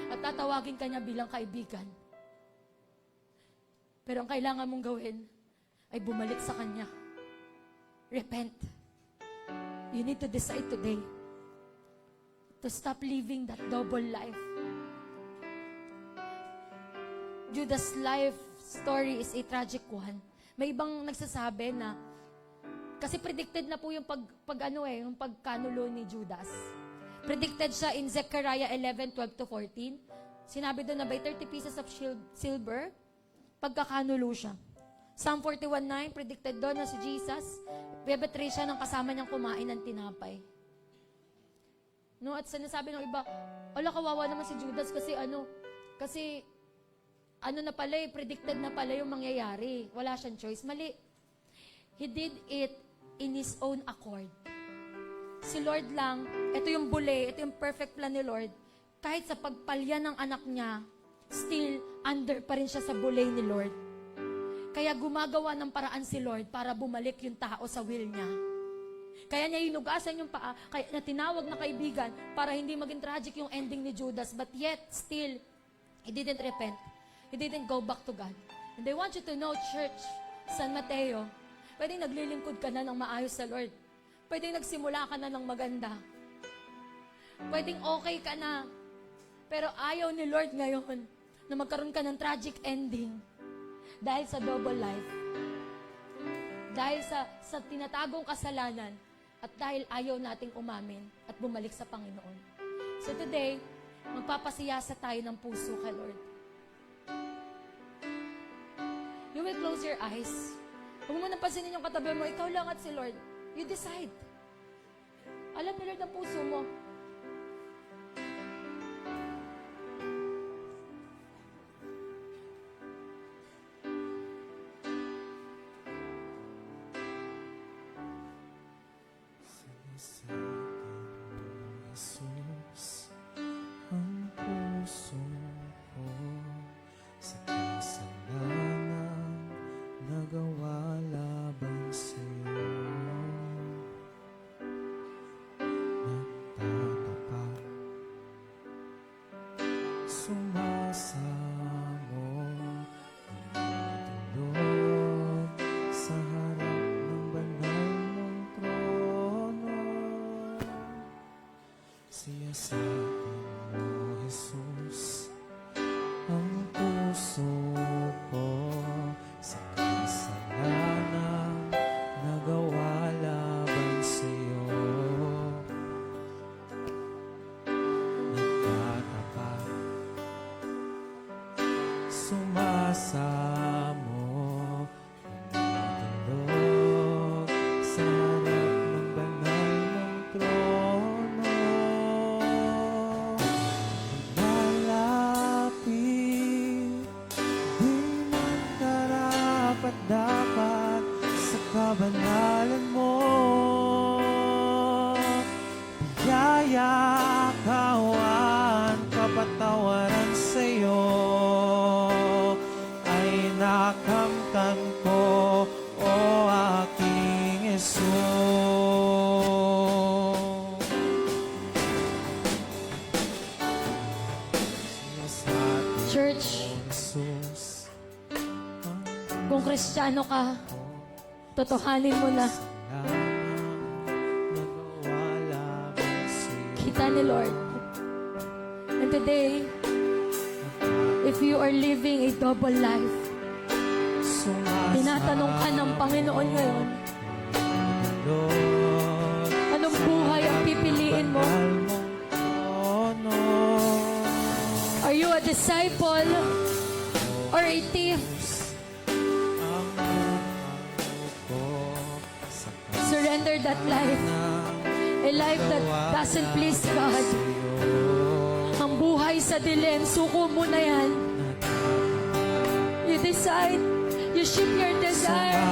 At tatawagin ka niya bilang kaibigan. Pero ang kailangan mong gawin ay bumalik sa Kanya. Repent. You need to decide today to stop living that double life. Judas' life story is a tragic one. May ibang nagsasabi na kasi predicted na po yung yung pagkanulo ni Judas. Predicted siya in Zechariah 11:12-14. Sinabi doon na by 30 pieces of silver, pagkakanulo siya. Psalm 41:9, predicted doon na si Jesus, bebetray siya ng kasama niyang kumain ng tinapay. No, at sinasabi ng iba, ala, kawawa naman si Judas kasi na pala predicted na pala yung mangyayari. Wala siyang choice. Mali. He did it in His own accord. Si Lord lang, ito yung bule, ito yung perfect plan ni Lord. Kahit sa pagpalya ng anak niya, still under pa rin siya sa bule ni Lord. Kaya gumagawa ng paraan si Lord para bumalik yung tao sa will niya. Kaya niya hinugasan yung paa, kaya na tinawag na kaibigan para hindi maging tragic yung ending ni Judas. But yet, still, he didn't repent. He didn't go back to God. And I want you to know, Church, San Mateo, pwedeng naglilingkod ka na ng maayos sa Lord. Pwedeng nagsimula ka na ng maganda. Pwedeng okay ka na. Pero ayaw ni Lord ngayon na magkaroon ka ng tragic ending dahil sa double life. Dahil sa tinatagong kasalanan at dahil ayaw nating umamin at bumalik sa Panginoon. So today, magpapasiyasa tayo ng puso kay Lord. You will close your eyes. Huwag mo napansinin yung katabi mo, ikaw lang at si Lord. You decide. Alam ni Lord ang puso mo. nagawa laban sa'yo. Nagtatapat, sumasamo, tumatulog sa harap ng banal mong trono. Siyasatin mo, Jesus, ang puso ko sa kasalanan nagawa laban sa'yo. Nagtatapat, sumasamo, tumatulog sa harap ng banal mong trono. Malapit, di man karapat-dapat sa kabanalan mo. Biyaya, kawan, kapatawaran sa'yo ay nakamtan ko, o aking Jesus. Sinasabi Church, ko, Jesus, kung Kristiyano ka, totohanin mo na. nagawa laban sa'yo. Kita ni Lord. And today, if you are living a double life, tinatanong ka ng Panginoon ngayon, anong buhay ang pipiliin mo? Are you a disciple or a thief? Surrender that life. A life that doesn't please God. Ang buhay sa dilim, suko mo na yan. You decide, you shift your desire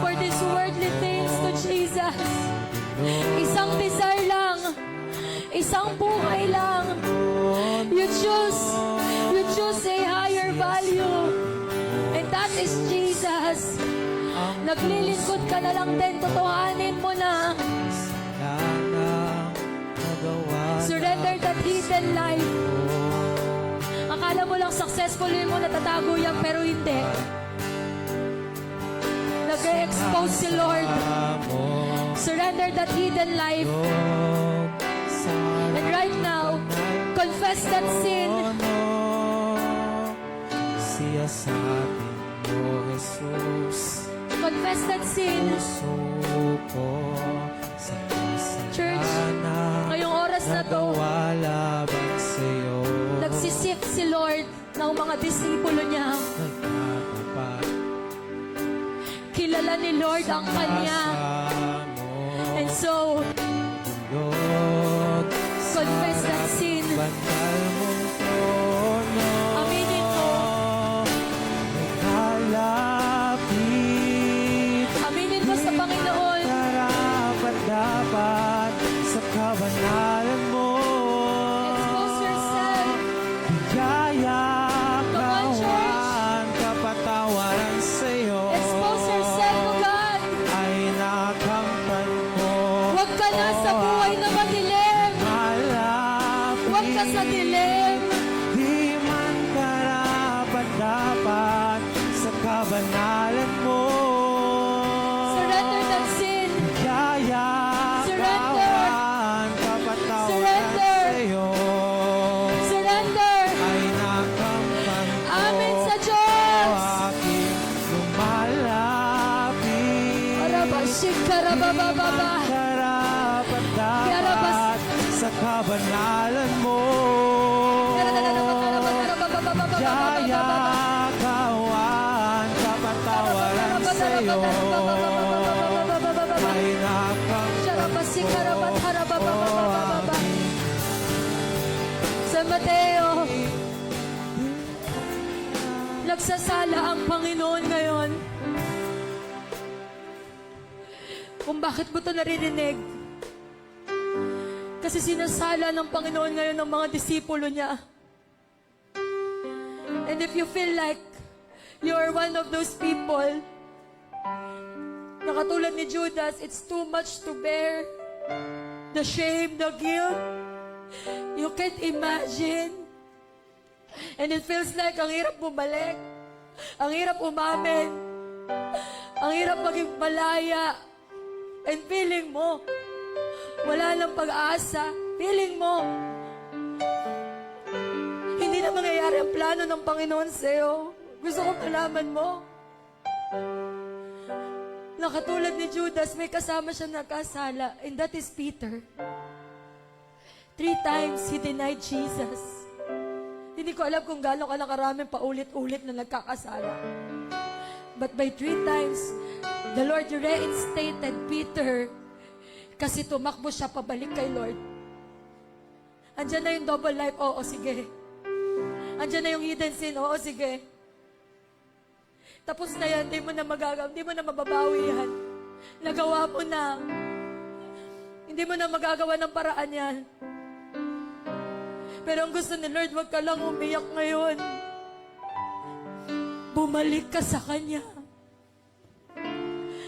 for these worldly things to Jesus. Isang desire lang, isang buhay lang. You choose a higher value. And that is Jesus. Naglilingkod ka na lang din, totohanin mo na. Surrender that hidden life. Akala mo lang successful yun mo, natatago yan, pero hindi. Nag-expose si Lord. Surrender that hidden life. And right now, confess that sin. Siya sa atin, O Jesus. Confess that sin. Puso ko sa Church, kasalanan ngayong oras na to, nagawa laban sa'yo. nagsisip si Lord ng mga disipulo niya. Nagtatapat, Kilala ni Lord ang Kanya. sumasamo, And so, tulog sa confess that harap sin. ng banal mong trono. Aminin mo. Kalapit, Aminin mo sa Panginoon. karapat-dapat sa kabanalan mo. Expose yourself. Biyaya, Come on, church. kawan, kapatawaran sa'yo Expose yourself to God. ay nakamtan ko. Huwag ka na sa buhay na madilim. Malapit, Huwag ka sa dilim. di man karapat-dapat sa kabanalan mo. Surrender that sin. Biyaya, Surrender. kawan, kapatawaran Surrender. sa'yo Surrender. ay nakamtan ko. Amen sa Diyos. Aking lumalapit, Arabashik karabababa. karapat-dapat sa kabanalan mo. Yaya, kawan, kapatawaran sa'yo ay Sharabasik nakamtan karabat ko. harabababababa. Sa Mateo, nagsasala ang Panginoon ngayon. Kung bakit mo ito naririnig? Kasi sinasala ng Panginoon ngayon ng mga disipulo niya. And if you feel like you are one of those people katulad ni Judas, it's too much to bear. The shame, the guilt. You can't imagine. And it feels like ang hirap bumalik. Ang hirap umamin. Ang hirap maging malaya. And feeling mo, wala lang pag-asa. Feeling mo, hindi na mangyayari ang plano ng Panginoon sa'yo. Gusto ko malaman mo, na katulad ni Judas, may kasama siya nakasala, and that is Peter. 3 times he denied Jesus. Hindi ko alam kung gaano ka nakaraming paulit-ulit na nagkakasala. But by 3 times, the Lord reinstated Peter kasi tumakbo siya pabalik kay Lord. Andyan na yung double life, oo, sige. Andyan na yung hidden sin, oo, sige. Tapos na yan, di mo na magagawa, di mo na mababawi yan. Nagawa mo na. Hindi mo na magagawa ng paraan yan. Pero ang gusto ni Lord, wag ka lang umiyak ngayon. Bumalik ka sa Kanya.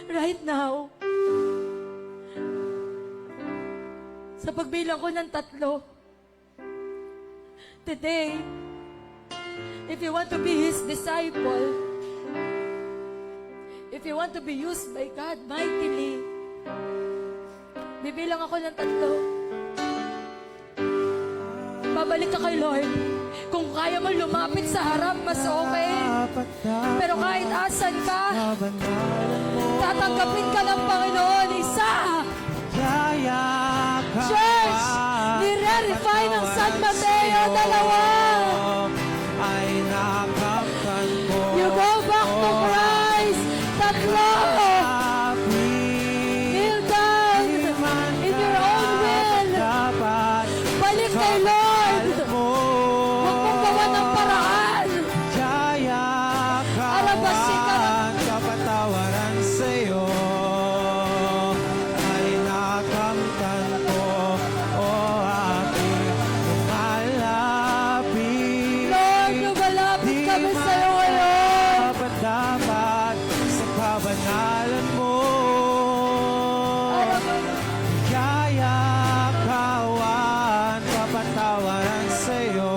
Right now. Sa pagbilang ko ng 3, today, if you want to be His disciple, if you want to be used by God mightily, bibilang ako ng 3. Babalik ka kay Lord. Kung kaya mo lumapit sa harap, mas okay. Pero kahit asan ka, tatanggapin ka ng Panginoon. Isa! Church! Nire-refine ng San Mateo, 2. Ay nakamtan ko. You go back to Christ. 3. Kneel down in your own will. Balik kay Lord. Huwag mong gawa ng paraan. Arabasin ka ng kapatawaran sa'yo ay nakamtan ko, o aking lumalapit. Lord, lumalapit kami sa'yo ngayon. Dapat sa kabanalan mo, kaya kawan kapatawaran sa'yo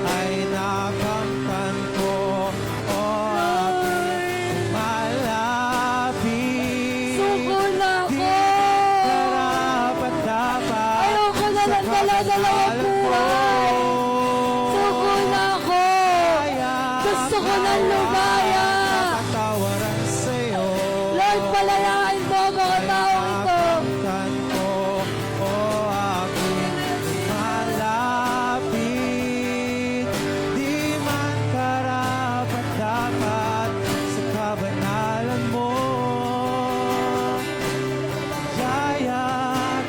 ay nakamtan ko, o aking malapit. Suko na ako. Karapat dapat Ayoko na lang dala-dalawang buhay. Suko na ako. Gusto ko ng lumaya. kapatawaran sa'yo. Lord, palayain mo ang mga taong ito. Nakamtan ko, o aking malapit. Di man karapat dapat sa kabanalan mo. Kaya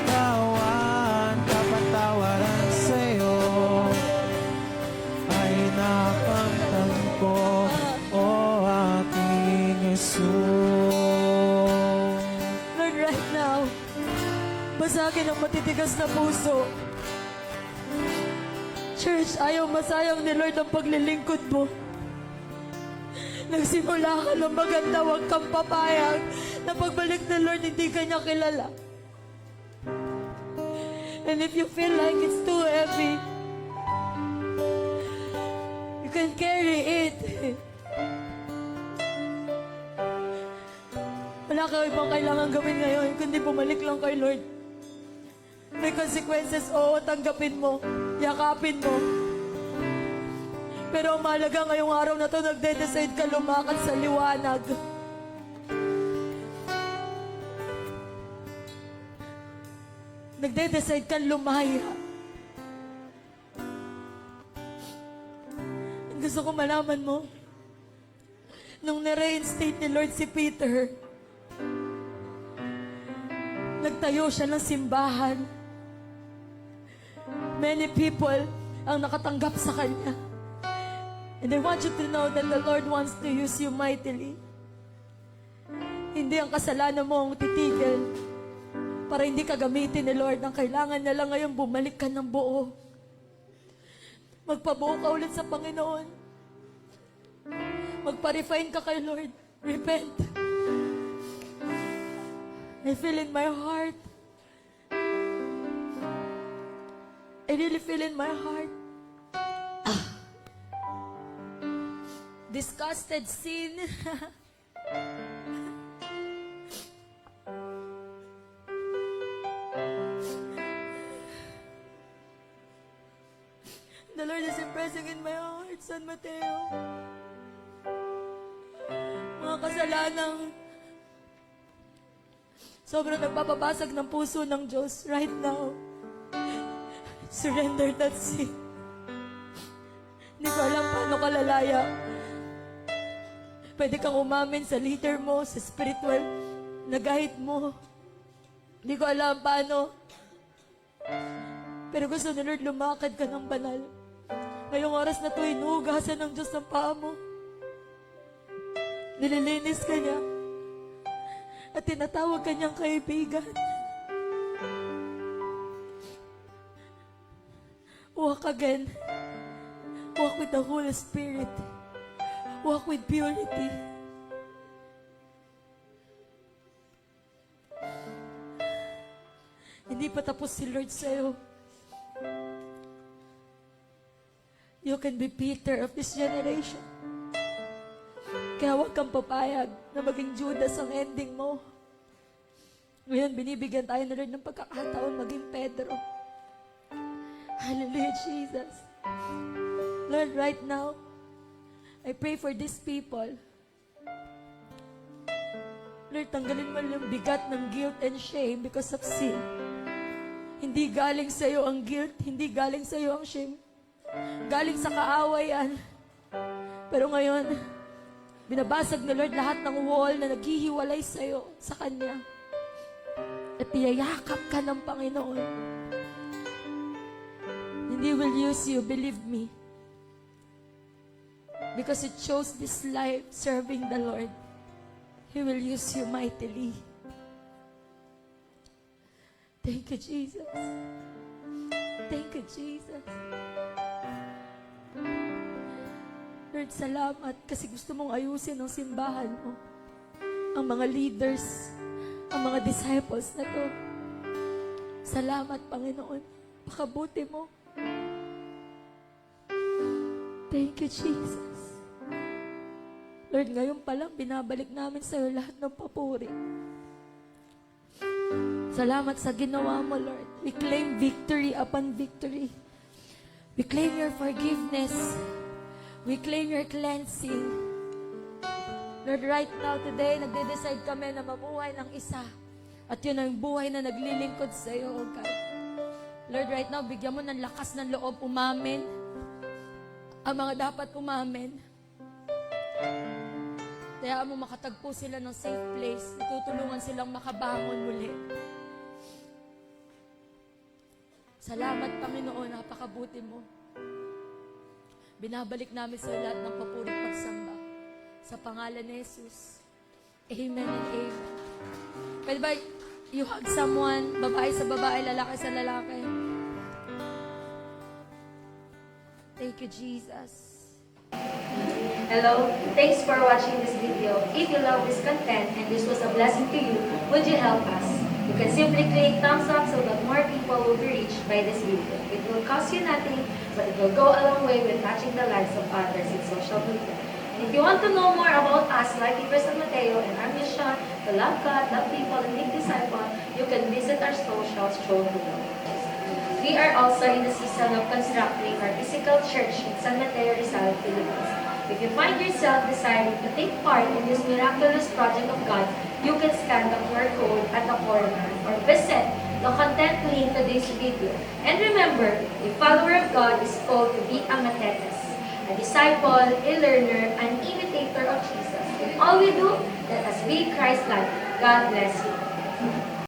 kawan kapatawaran sa'yo ay nakamtan ko, o aking Jesus. Lord, right now, basagin ang matitigas na puso. Church, ayaw masayang ni Lord ang paglilingkod mo. Nagsimula ka ng maganda, huwag kang papayag na pagbalik ni Lord, hindi ka niya kilala. And if you feel like it's too heavy, you can carry it. Wala ka ibang kailangan gawin ngayon, kundi bumalik lang kay Lord. May consequences, oo, tanggapin mo, yakapin mo. Pero ang mahalaga ngayong araw na to, nagde-decide ka lumakad sa liwanag. Nagde-decide ka lumaya. Gusto ko malaman mo, nung na-reinstate ni Lord si Peter, nagtayo siya ng simbahan. Many people ang nakatanggap sa Kanya. And I want you to know that the Lord wants to use you mightily. Hindi ang kasalanan mo ang titigil para hindi ka gamitin ni Lord. Ang kailangan na lang ngayon, bumalik ka ng buo. Magpabuo ka ulit sa Panginoon. Magpa-refine ka kay Lord. Repent. I feel in my heart. I really feel in my heart. Disgusted sin. The Lord is impressing in my heart, San Mateo. Mga kasalanang sobrang nagpapabasag ng puso ng Diyos right now. Surrender that sin. Hindi ko alam paano kalalaya. Pwede kang umamin sa leader mo, sa spiritual na guide mo. Hindi ko alam paano. Pero gusto ni Lord lumakad ka ng banal. Ngayong oras na ito, inuugasan ng Diyos ang paa mo. Nililinis ka niya. At tinatawag ka niyang kaibigan. Walk again. Walk with the Holy Spirit. Walk with purity. Hindi pa tapos si Lord sa'yo. You can be Peter of this generation. Kaya huwag kang papayag na maging Judas ang ending mo. Ngayon, binibigyan tayo na Lord ng pagkakataon maging Pedro. Hallelujah, Jesus. Lord, right now, I pray for these people. Lord, tanggalin mo yung bigat ng guilt and shame because of sin. Hindi galing sa iyo ang guilt, hindi galing sa iyo ang shame. Galing sa kaaway yan. Pero ngayon, binabasag ni Lord lahat ng wall na naghihiwalay sa iyo, sa Kanya. At tiyayakap ka ng Panginoon. Hindi will use you, believe me. Because you chose this life serving the Lord, He will use you mightily. Thank you, Jesus. Thank you, Jesus. Lord, salamat kasi gusto mong ayusin ang simbahan mo. Ang mga leaders, ang mga disciples na to. Salamat, Panginoon. Pakabuti mo. Thank you, Jesus. Lord, ngayon pa lang, binabalik namin sa iyo lahat ng papuri. Salamat sa ginawa mo, Lord. We claim victory upon victory. We claim your forgiveness. We claim your cleansing. Lord, right now, today, nagde-decide kami na mabuhay ng isa. At yun ang buhay na naglilingkod sa iyo, O God. Lord, right now, bigyan mo ng lakas ng loob umamin. Ang mga dapat umamin. Kaya mo makatagpo sila ng safe place. Tutulungan silang makabangon muli. Salamat, Panginoon. Napakabuti mo. Binabalik namin sa lahat ng papurit pagsamba. Sa pangalan ni Jesus. Amen and amen. Pwede ba you hug someone? Babae sa babae, lalaki sa lalaki. Thank you, Jesus. Hello, thanks for watching this video. If you love this content and this was a blessing to you, would you help us? You can simply click thumbs up so that more people will be reached by this video. It will cost you nothing, but it will go a long way with touching the lives of others in social media. And if you want to know more about us, like San Mateo, and our mission to love God, love people, and make disciples, you can visit our socials shown below. We are also in the season of constructing our physical church in San Mateo, Rizal, Philippines. If you find yourself deciding to take part in this miraculous project of God, you can scan the QR code at the corner or visit the content link to this video. And remember, a follower of God is called to be a matetes, a disciple, a learner, an imitator of Jesus. In all we do, let us be Christ-like. God bless you.